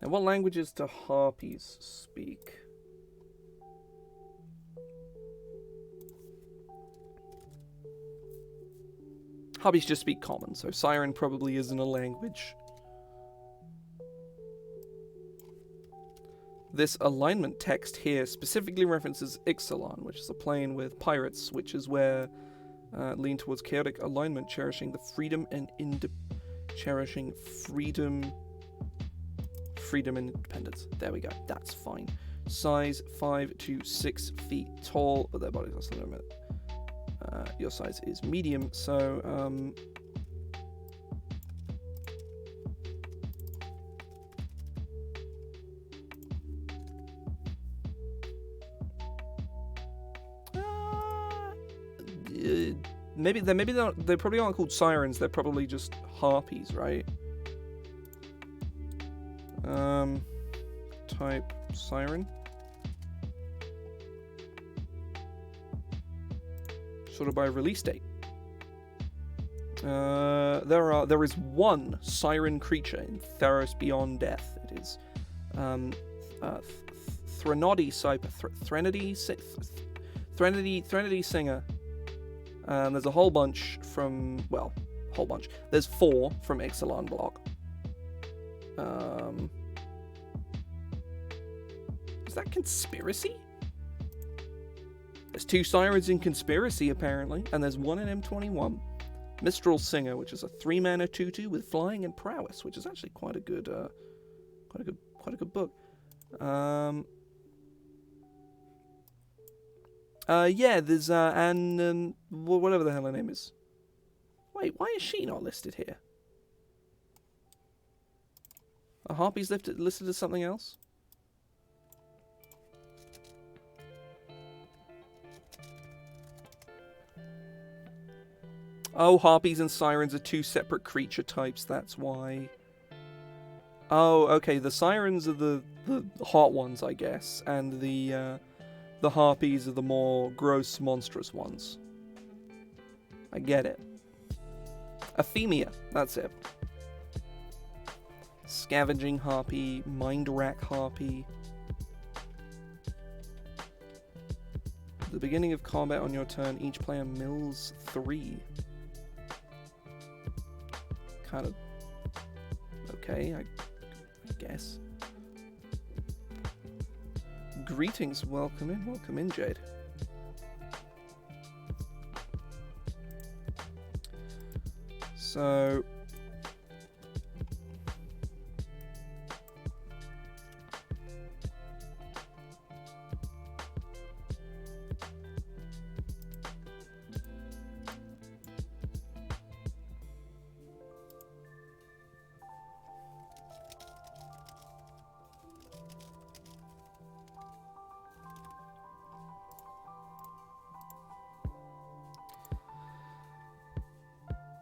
Now, what languages do Harpies speak? Harpies just speak common, so Siren probably isn't a language. This alignment text here specifically references Ixalan, which is a plane with pirates, which is where lean towards chaotic alignment, cherishing the freedom and freedom and independence. There we go. That's fine. Size 5 to 6 feet tall, but their bodies are still limit. Your size is medium, so maybe they probably aren't called Sirens. They're probably just Harpies, right? Type Siren. Sort of by release date. There is one Siren creature in Theros Beyond Death. It is Threnody Singer. There's a whole bunch from, well, whole bunch. There's 4 from Ixalan block. Is that Conspiracy? There's 2 Sirens in Conspiracy, apparently, and there's 1 in M21. Mistral Singer, which is a 3-mana 2/2 with flying and prowess, which is actually quite a good book. Yeah, there's whatever the hell her name is. Wait, why is she not listed here? Are Harpies listed as something else? Oh, Harpies and Sirens are 2 separate creature types, that's why. Oh, okay, the Sirens are the hot ones, I guess, and the Harpies are the more gross, monstrous ones. I get it. Ephemia, that's it. Scavenging Harpy, Mind Rack Harpy. At the beginning of combat on your turn, each player mills 3. Kind of okay, I guess. Greetings, welcome in, Jade. So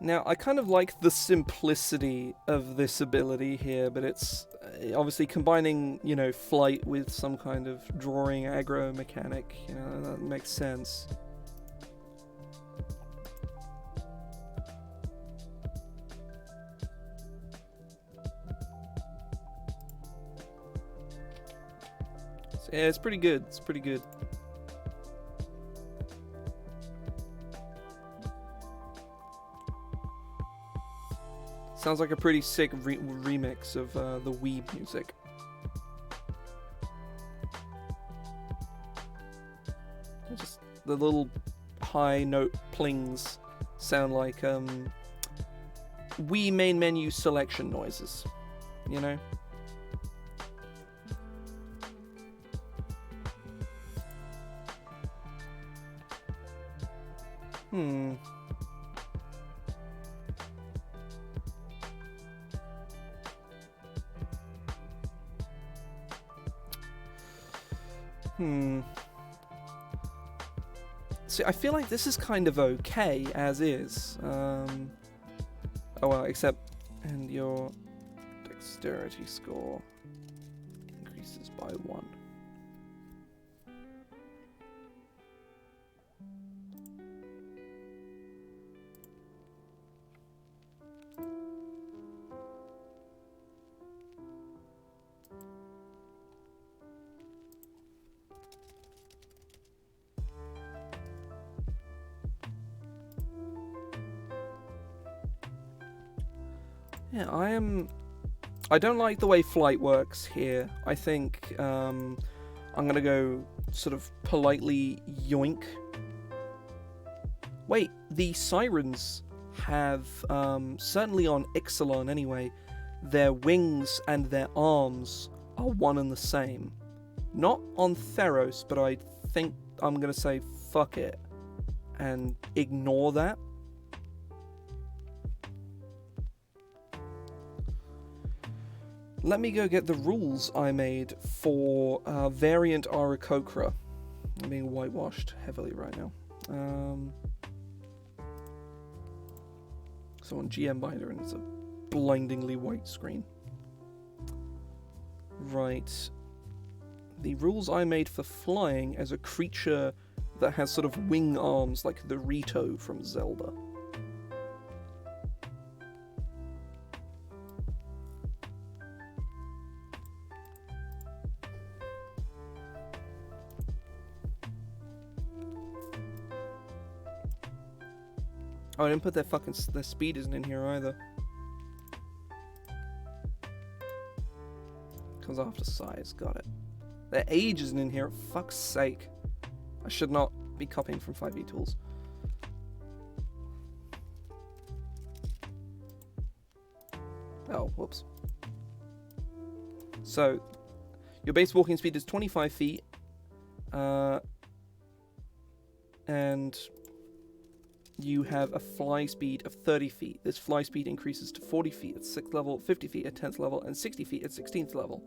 now, I kind of like the simplicity of this ability here, but it's obviously combining, you know, flight with some kind of drawing aggro mechanic, you know, that makes sense. So, yeah, it's pretty good. It's pretty good. Sounds like a pretty sick remix of the Wii music. Just the little high note plings sound like Wii main menu selection noises, you know? See, I feel like this is kind of okay as is. Oh well, except, and your dexterity score increases by 1. Yeah, I don't like the way flight works here. I think I'm gonna go sort of politely yoink. Wait, the Sirens have, certainly on Ixalan anyway, their wings and their arms are one and the same. Not on Theros, but I think I'm gonna say fuck it and ignore that. Let me go get the rules I made for variant Aarakocra. I'm being whitewashed heavily right now. So on GM Binder, and it's a blindingly white screen. Right. The rules I made for flying as a creature that has sort of wing arms like the Rito from Zelda. Oh, I didn't put their speed isn't in here either. Comes after size, got it. Their age isn't in here, fuck's sake. I should not be copying from 5e tools. Oh, whoops. So, your base walking speed is 25 feet. And you have a fly speed of 30 feet. This fly speed increases to 40 feet at 6th level, 50 feet at 10th level, and 60 feet at 16th level.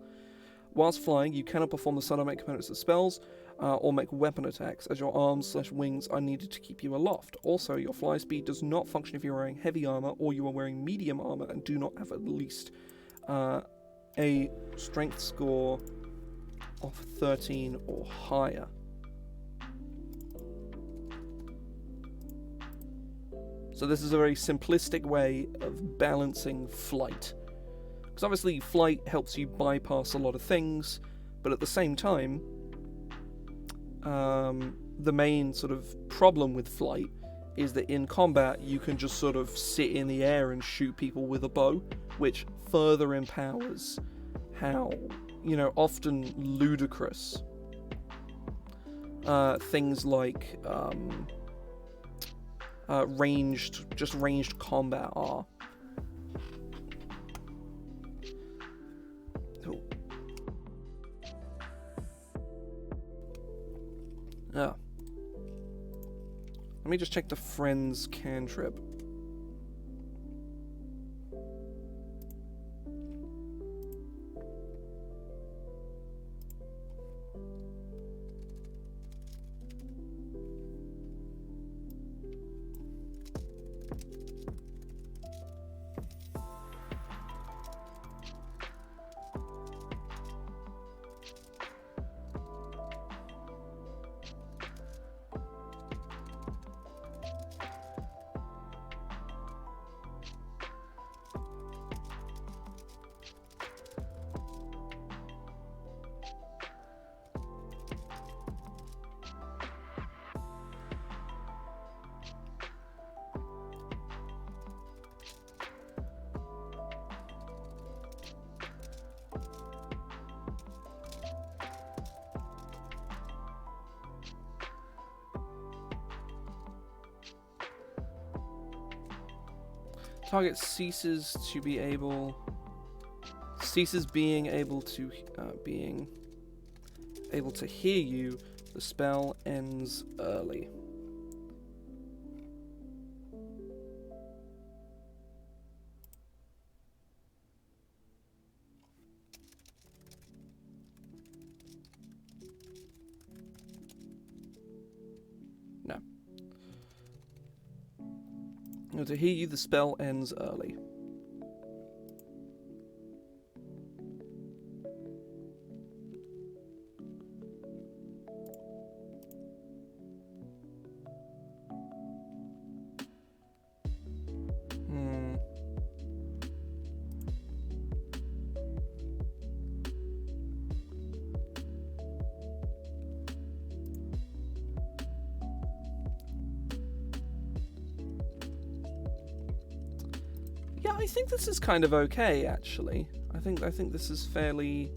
Whilst flying, you cannot perform the subatomic components of spells or make weapon attacks, as your arms/wings are needed to keep you aloft. Also, your fly speed does not function if you're wearing heavy armor or you are wearing medium armor and do not have at least a strength score of 13 or higher. So this is a very simplistic way of balancing flight. Because obviously flight helps you bypass a lot of things, but at the same time, the main sort of problem with flight is that in combat you can just sort of sit in the air and shoot people with a bow, which further empowers how, often ludicrous things like ranged combat are. Oh. Ah. Let me just check the friend's cantrip. Target ceases being able to hear you. The spell ends early. No. To hear you, the spell ends early. Yeah, I think this is kind of okay, actually. I think this is fairly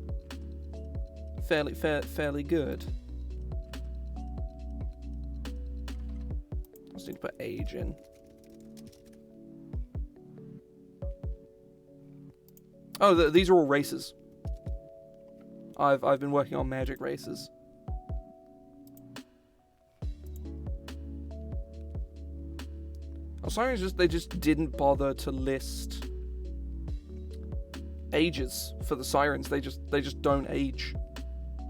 good. I just need to put age in. Oh, these are all races. I've been working on magic races. Oh, Sirens they just didn't bother to list ages for the Sirens. They just don't age,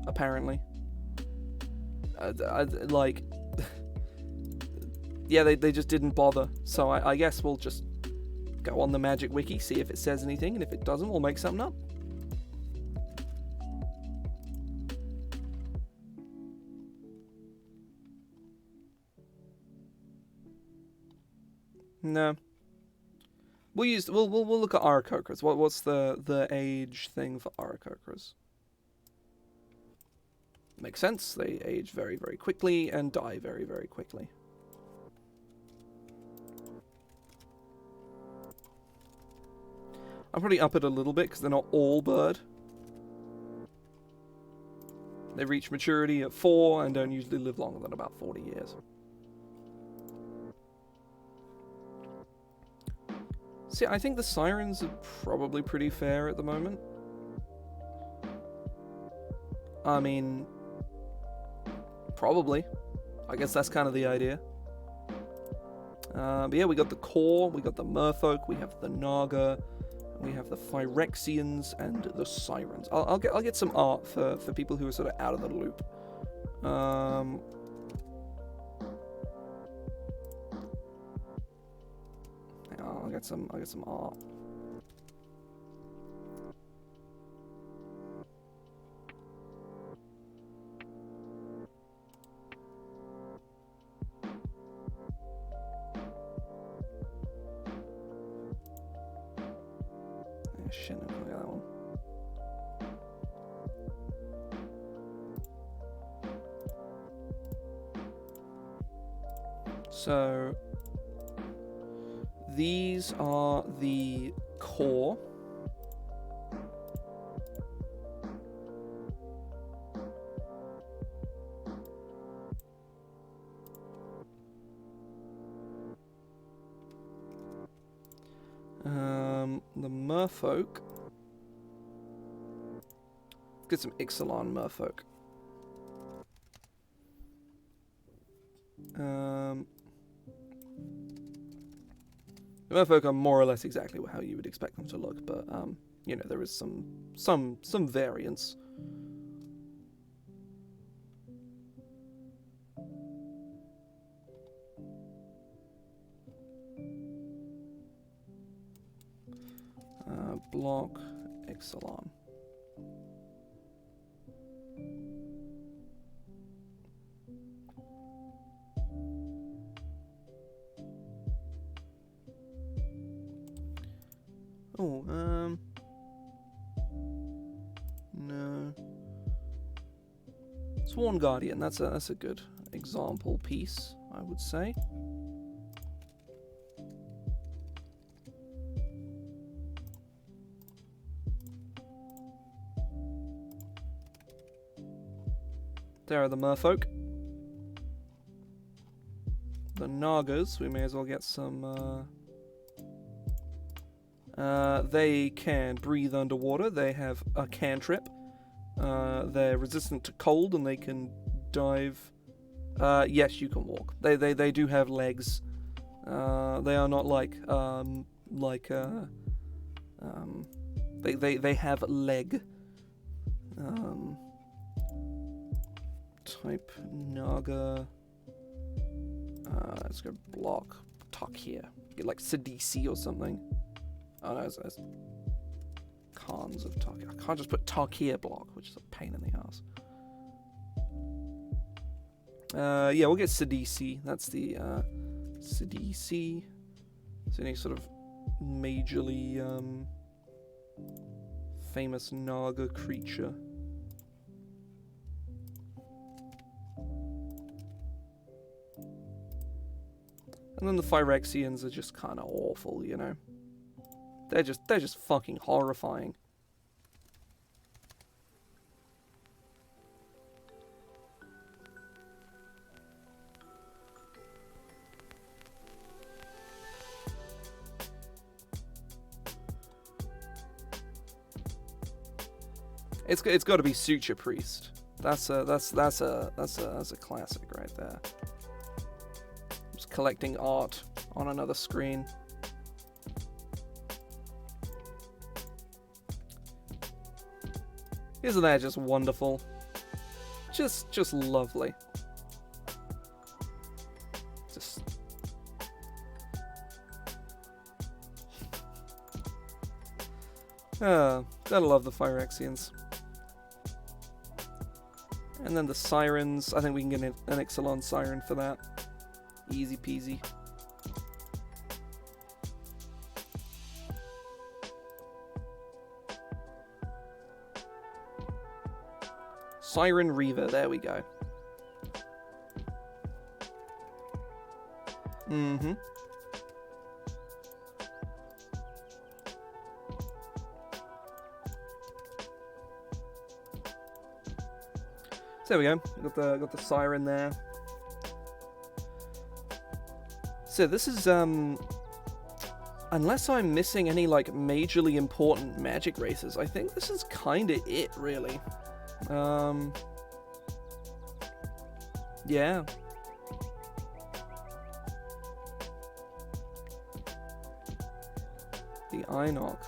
apparently. Like, yeah, they just didn't bother. So I guess we'll just go on the Magic Wiki, see if it says anything, and if it doesn't, we'll make something up. No. We'll look at Aarakocras. What's the age thing for Aarakocras? Makes sense. They age very, very quickly and die very, very quickly. I'll probably up it a little bit because they're not all bird. They reach maturity at 4 and don't usually live longer than about 40 years. See, I think the Sirens are probably pretty fair at the moment. I mean, probably. I guess that's kind of the idea. But yeah, we got the core, we got the Merfolk, we have the Naga, we have the Phyrexians and the Sirens. I'll get some art for people who are sort of out of the loop. I'll get some art. Shit, look at that one. So these are the core. The Merfolk. Let's get some Ixalan Merfolk. The Merfolk are more or less exactly how you would expect them to look, but you know, there is some variance. Block Ixalan. Oh, no. Sworn Guardian, that's a good example piece, I would say. There are the Merfolk. The Nagas, we may as well get some, they can breathe underwater, they have a cantrip, they're resistant to cold, and they can dive. Yes, you can walk. They do have legs. They are not they have leg. Type Naga. Let's go block tuck here. like Sidisi or something. Oh no, it's Khans of Tarkir. I can't just put Tarkir block, which is a pain in the ass. Yeah, we'll get Sidisi. That's the Sidisi. It's any sort of majorly famous Naga creature. And then the Phyrexians are just kind of awful, you know. They're just fucking horrifying. It's got to be Suture Priest. That's a classic right there. Just collecting art on another screen. Isn't that just wonderful? Just lovely. Just gotta love the Phyrexians. And then the Sirens. I think we can get an Ixalan Siren for that. Easy peasy. Siren Reaver, there we go. Mm-hmm. So there we go. Got the Siren there. So this is unless I'm missing any like majorly important magic races, I think this is kinda it really. Yeah. The Einok.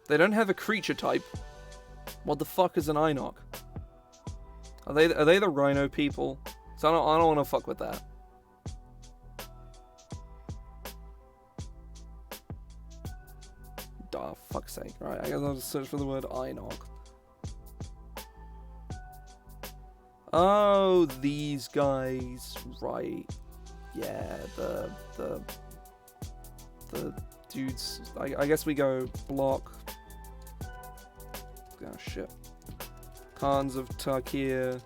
They don't have a creature type. What the fuck is an Einok? Are they the Rhino people? So I don't want to fuck with that. Oh, fuck's sake. Right, I guess I'll just search for the word Einok. Oh, these guys. Right. Yeah, the dudes. I guess we go block. Oh, shit. Khans of Tarkir.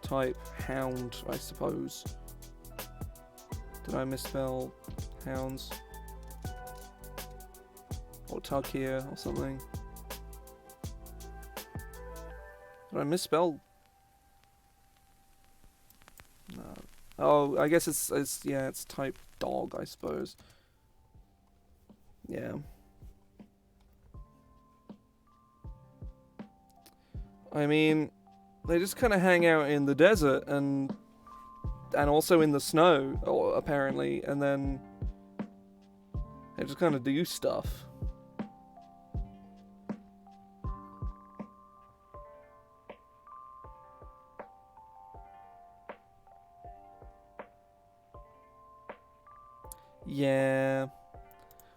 Type Hound, I suppose. Did I misspell hounds? Or Tarkir or something. Did I misspell? No. Oh, I guess it's type dog, I suppose. Yeah. I mean, they just kind of hang out in the desert and also in the snow, apparently, and then they just kind of do stuff. Yeah.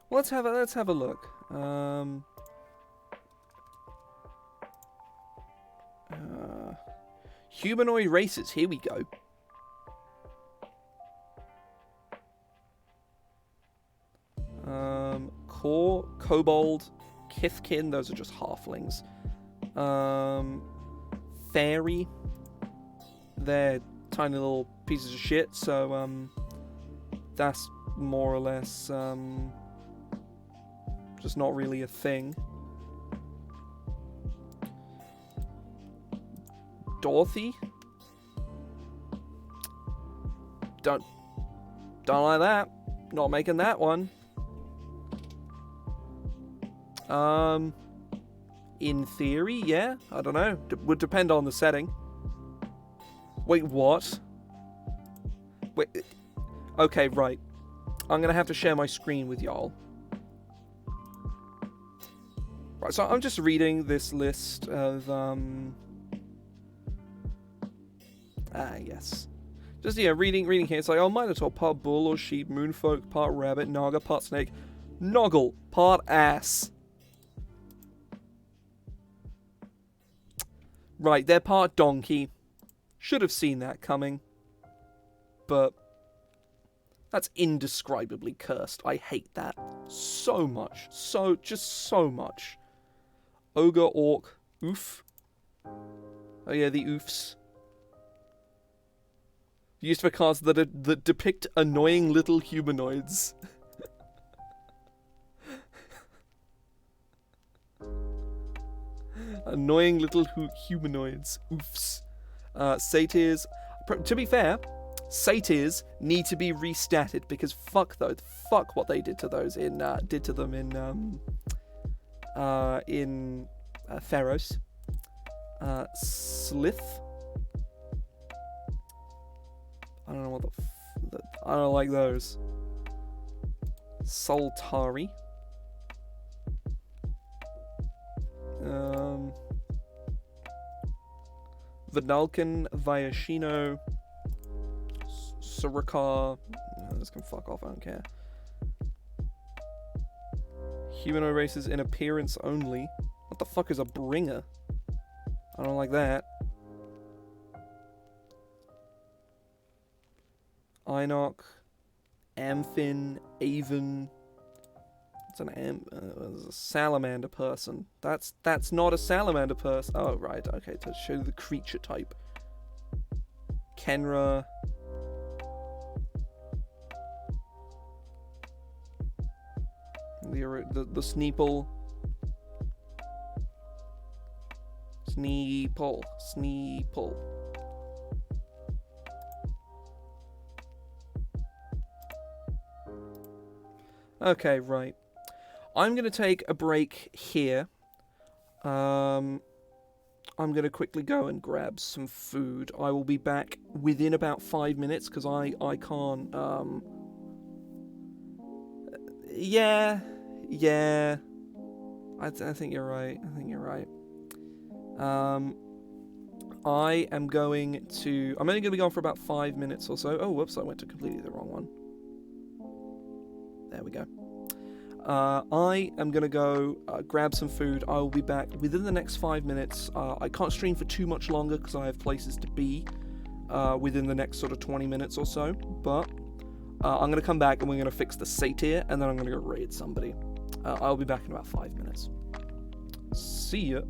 Well, let's have a look. Humanoid Races, here we go. Core, Kobold, Kithkin, those are just halflings. Fairy, they're tiny little pieces of shit, so that's more or less just not really a thing. Dorothy? Don't like that. Not making that one. In theory, yeah. I don't know. Would depend on the setting. Wait, what? Wait. Okay, right. I'm gonna have to share my screen with y'all. Right, so I'm just reading this list of Yes. Just, reading here. It's like, oh, Minotaur, part bull or sheep, moonfolk, part rabbit, naga, part snake, noggle, part ass. Right, they're part donkey. Should have seen that coming. But that's indescribably cursed. I hate that so much. Just so much. Ogre, orc, oof. Oh yeah, the oofs. Used for cards that depict annoying little humanoids. Annoying little humanoids. Oofs. Satyrs. To be fair, satyrs need to be restatted because fuck what they did to those in Theros. Slith. I don't know what I don't like those. Soltari. Vidalcan, Viashino, Surakar. This can fuck off, I don't care. Humanoid races in appearance only. What the fuck is a bringer? I don't like that. Einok, Amphin, Avon. It's it's a salamander person. That's not a salamander person. Oh right, okay. To show the creature type. Kenra. The Sneeple. Sneeple. Okay, right. I'm going to take a break here. I'm going to quickly go and grab some food. I will be back within about 5 minutes because I can't... Yeah. I think you're right. I am going to... I'm only going to be gone for about 5 minutes or so. Oh, whoops, I went to completely the wrong one. There we go. I am going to go grab some food. I will be back within the next 5 minutes. I can't stream for too much longer because I have places to be within the next sort of 20 minutes or so. But I'm going to come back and we're going to fix the satyr and then I'm going to go raid somebody. I'll be back in about 5 minutes. See ya.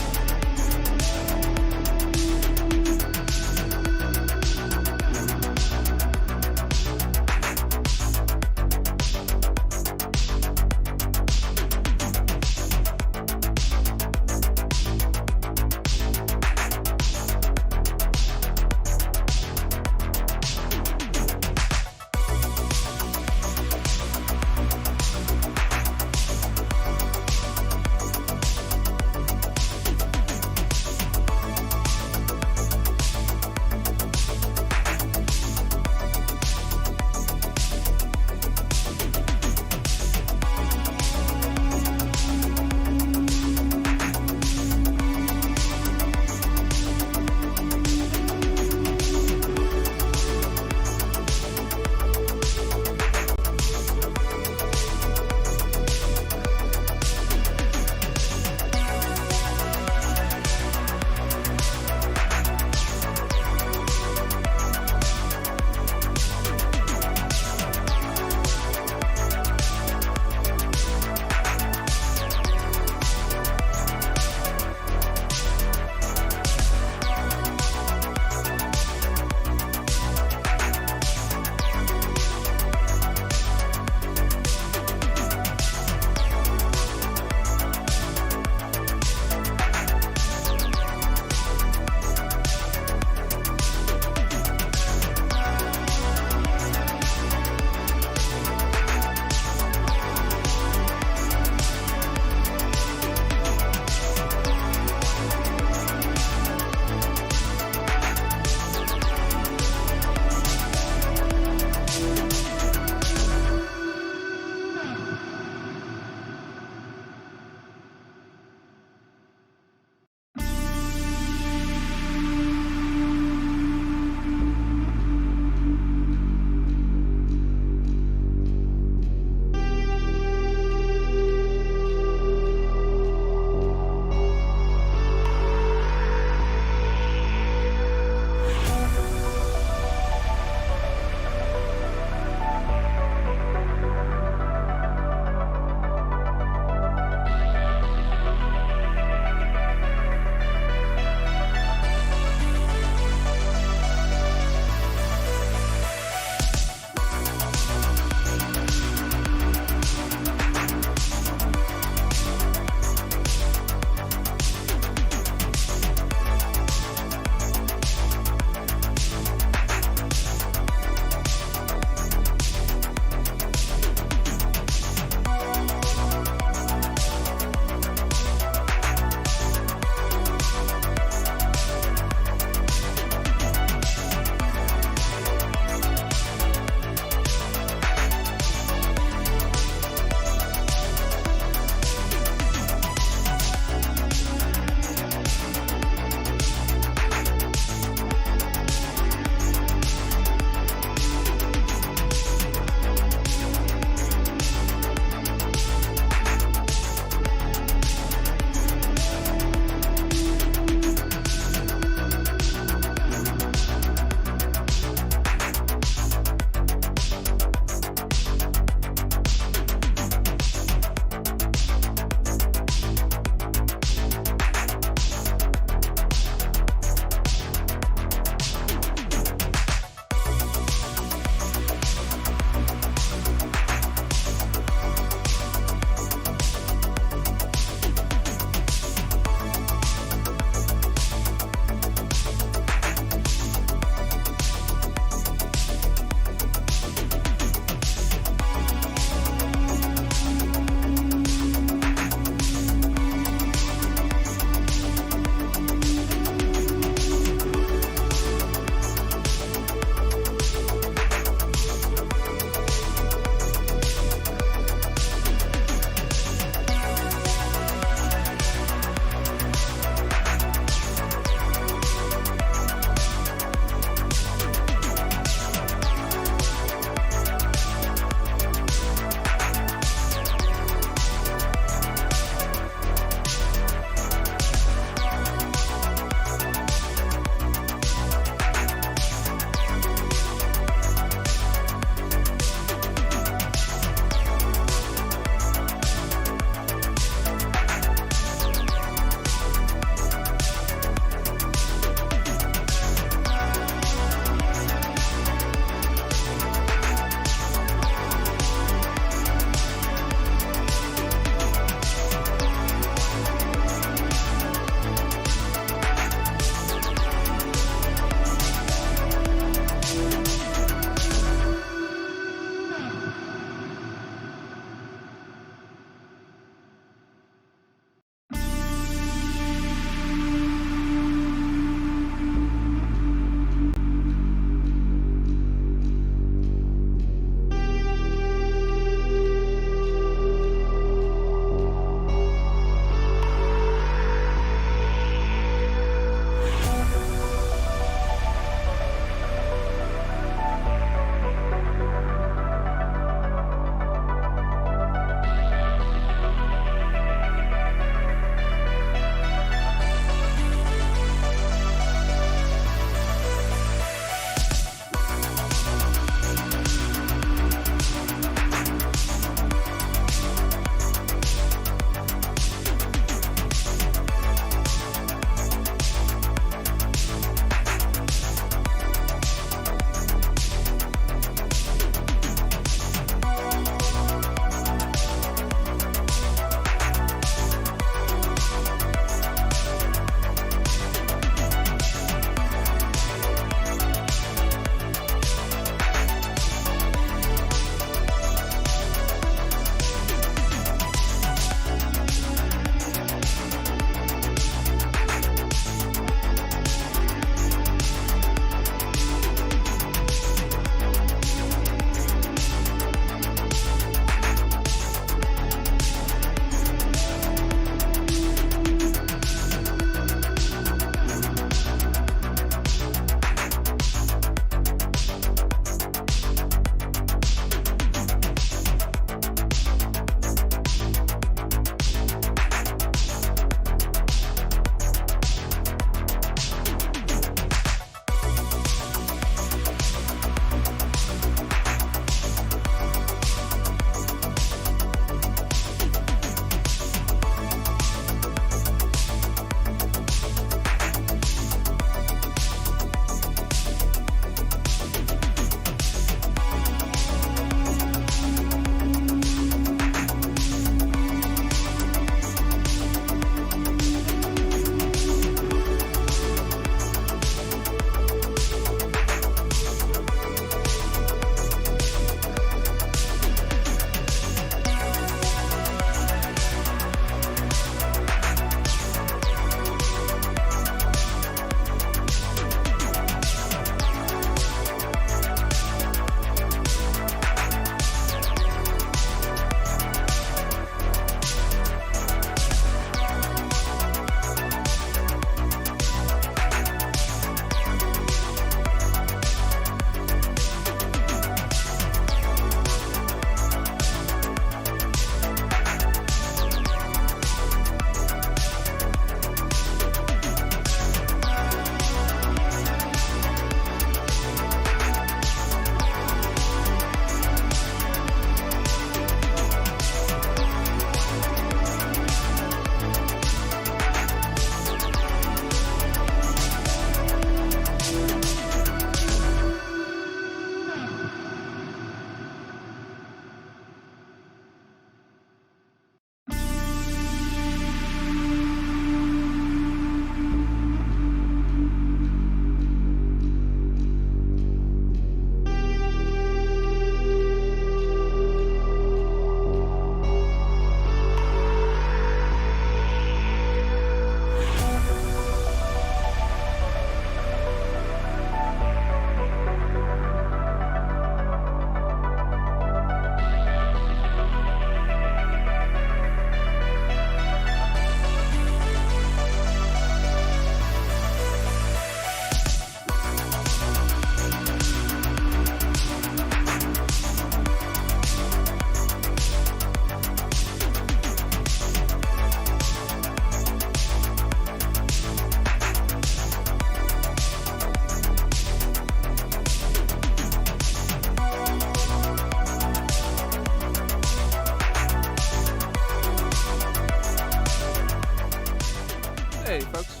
Hey, folks.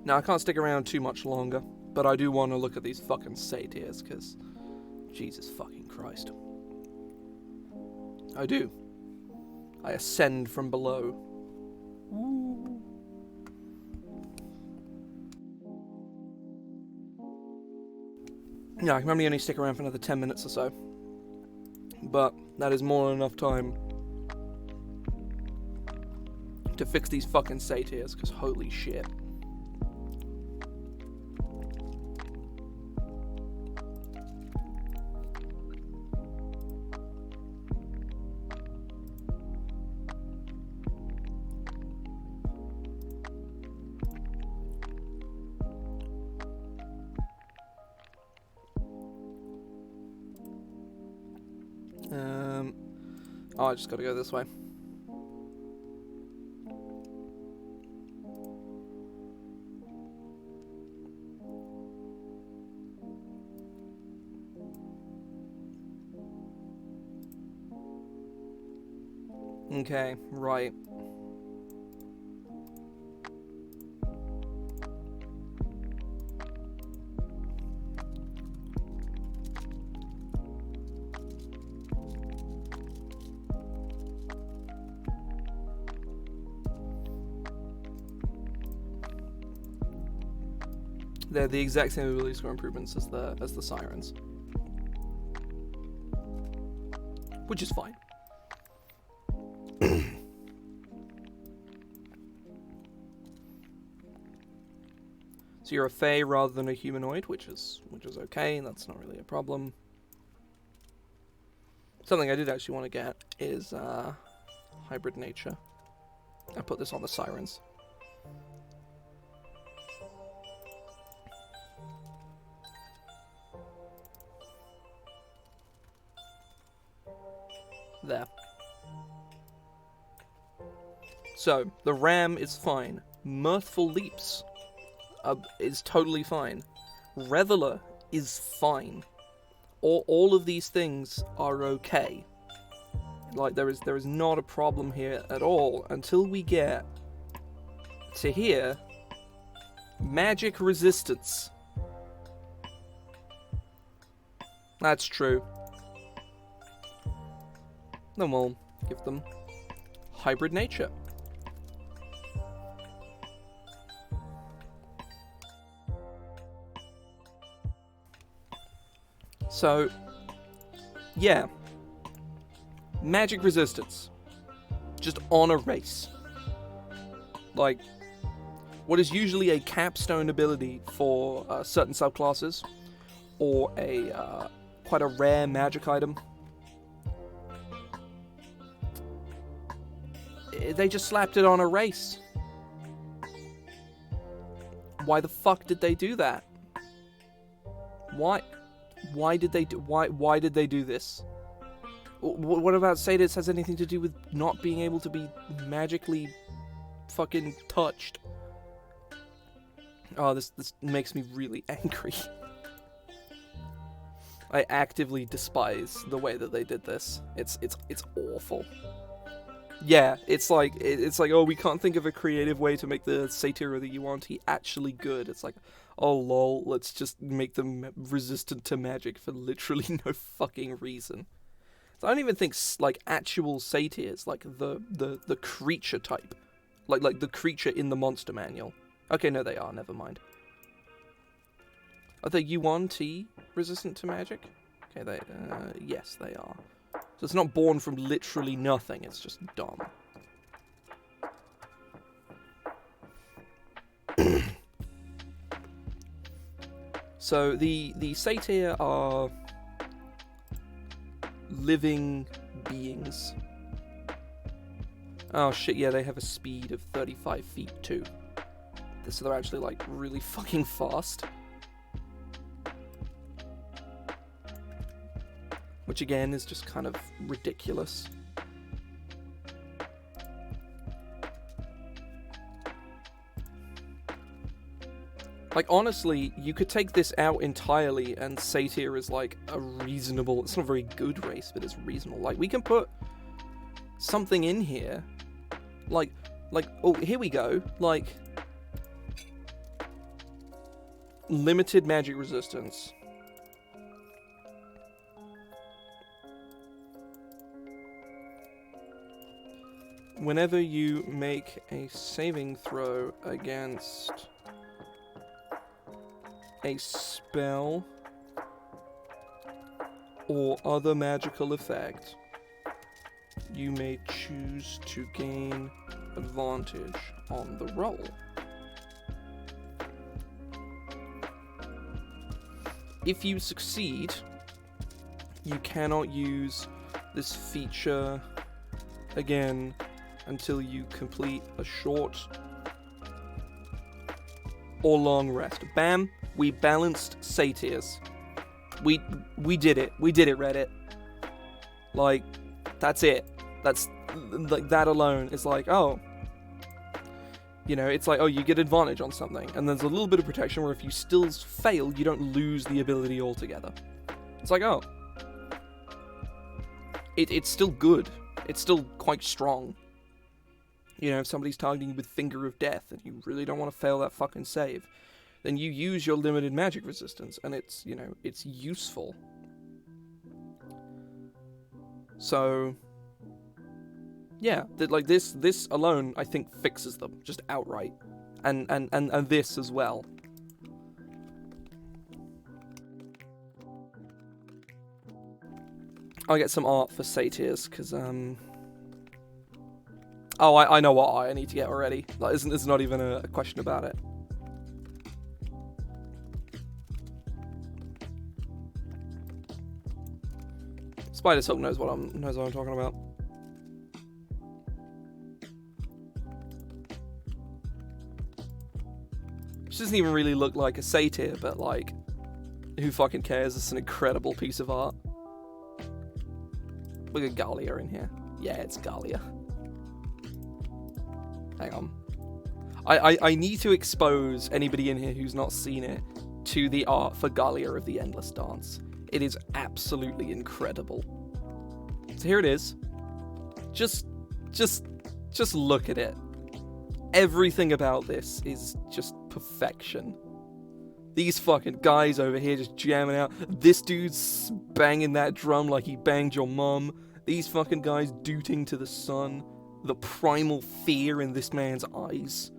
Now, I can't stick around too much longer, but I do want to look at these fucking satyrs, because Jesus fucking Christ. I do. I ascend from below. Woo. Yeah, I can probably only stick around for another 10 minutes or so. But that is more than enough time to fix these fucking satyrs, because holy shit. Oh, I just gotta go this way. Okay, right. They're the exact same ability score improvements as the Sirens, which is fine. So you're a Fae rather than a humanoid, which is okay. That's not really a problem. Something I did actually want to get is hybrid nature. I put this on the Sirens. There. So, the Ram is fine. Mirthful Leaps is totally fine. Reveler is fine. All of these things are okay. Like, there is not a problem here at all until we get to here. Magic resistance. That's true. Then we'll give them hybrid nature. So, yeah. Magic resistance. Just on a race. Like, what is usually a capstone ability for certain subclasses, or a quite a rare magic item. They just slapped it on a race. Why the fuck did they do that? Why did they do this? What about Satyrs has anything to do with not being able to be magically fucking touched? Oh, this makes me really angry. I actively despise the way that they did this. It's awful. Yeah, it's like, oh, we can't think of a creative way to make the Satyr or the Yuan-Ti actually good. It's like, oh lol, let's just make them resistant to magic for literally no fucking reason. So I don't even think, like, actual Satyrs, like the creature type. Like the creature in the monster manual. Okay, no, they are, never mind. Are the Yuan-Ti resistant to magic? Okay, yes, they are. So it's not born from literally nothing, it's just dumb. So the Satyr are living beings. Oh shit, yeah, they have a speed of 35 feet too. So they're actually, like, really fucking fast. Which again is just kind of ridiculous. Like, honestly, you could take this out entirely and Satyr is like a reasonable, it's not a very good race, but it's reasonable. Like, we can put something in here Like, oh, here we go. Like, limited magic resistance. Whenever you make a saving throw against a spell or other magical effect, you may choose to gain advantage on the roll. If you succeed, you cannot use this feature again until you complete a short or long rest. Bam! We balanced satyrs. We did it. We did it, Reddit. Like, that's it. That's, like, that alone is like, oh. You know, it's like, oh, you get advantage on something. And there's a little bit of protection where if you still fail, you don't lose the ability altogether. It's like, oh. It's still good. It's still quite strong. You know, if somebody's targeting you with Finger of Death and you really don't want to fail that fucking save, then you use your limited magic resistance, and it's, you know, it's useful. So, yeah, like this alone, I think, fixes them, just outright. And this as well. I'll get some art for satyrs, because, oh, I know what art I need to get already. Like, there's not even a question about it. Spider Silk knows what I'm talking about. Which doesn't even really look like a satyr, but like, who fucking cares? It's an incredible piece of art. Look at Galia in here. Yeah, it's Galia. Hang on. I need to expose anybody in here who's not seen it to the art for Galia of the Endless Dance. It is absolutely incredible. So here it is. Just look at it. Everything about this is just perfection. These fucking guys over here just jamming out. This dude's banging that drum like he banged your mum. These fucking guys dooting to the sun. The primal fear in this man's eyes.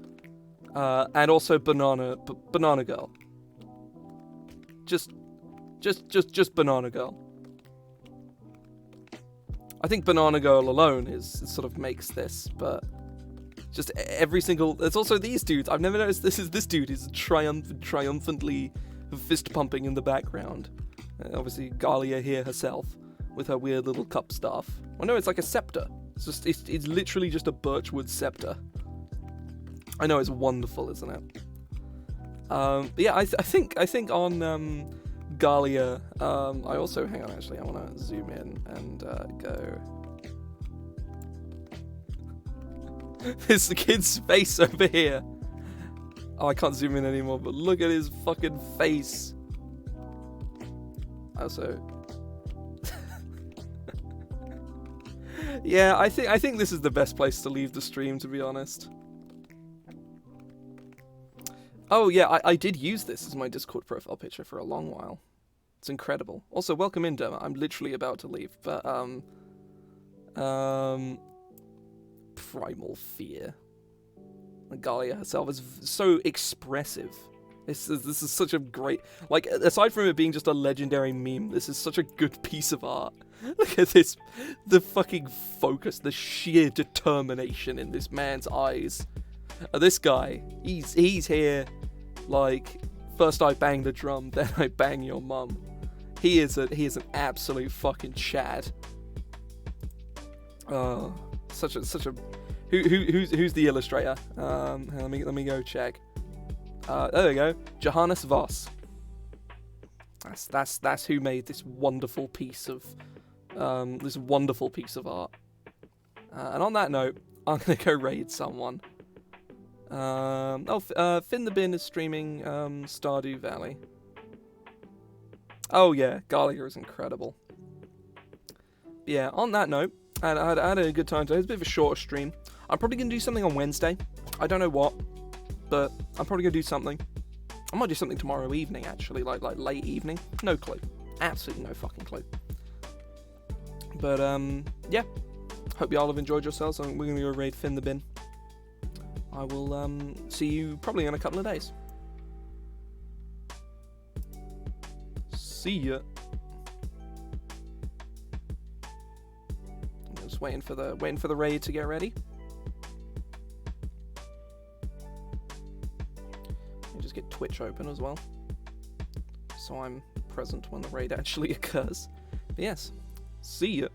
And also Banana Girl. Just Banana Girl. I think Banana Girl alone sort of makes this, but just every single... There's also these dudes. I've never noticed this dude is triumphantly fist pumping in the background. Obviously Galia here herself with her weird little cup staff. Oh no, it's like a scepter. It's literally just a birchwood scepter. I know, it's wonderful, isn't it? But yeah, I think on Galia, I also, hang on, actually, I want to zoom in and go. There's the kid's face over here. Oh, I can't zoom in anymore, but look at his fucking face. Also, yeah, I think this is the best place to leave the stream, to be honest. Oh yeah, I did use this as my Discord profile picture for a long while. It's incredible. Also, welcome in, Derma. I'm literally about to leave, but primal fear. Galia herself is so expressive. This is such a great, like, aside from it being just a legendary meme, this is such a good piece of art. Look at this, the fucking focus, the sheer determination in this man's eyes. This guy, he's here, like, first I bang the drum, then I bang your mum. He is an absolute fucking Chad. Such a who's the illustrator? Let me go check. There we go, Johannes Voss. That's who made this wonderful piece of art. And on that note, I'm gonna go raid someone. Finn the Bin is streaming Stardew Valley. Oh yeah, Galia is incredible. Yeah, on that note, I had a good time today. It's a bit of a shorter stream. I'm probably going to do something on Wednesday. I don't know what, but I'm probably going to do something. I might do something tomorrow evening, actually, like late evening. No clue. Absolutely no fucking clue. But, yeah. Hope y'all have enjoyed yourselves. I think we're going to go raid Finn the Bin. I will, see you probably in a couple of days. See ya. I'm just waiting for the raid to get ready. Let me just get Twitch open as well, so I'm present when the raid actually occurs. But yes, see ya.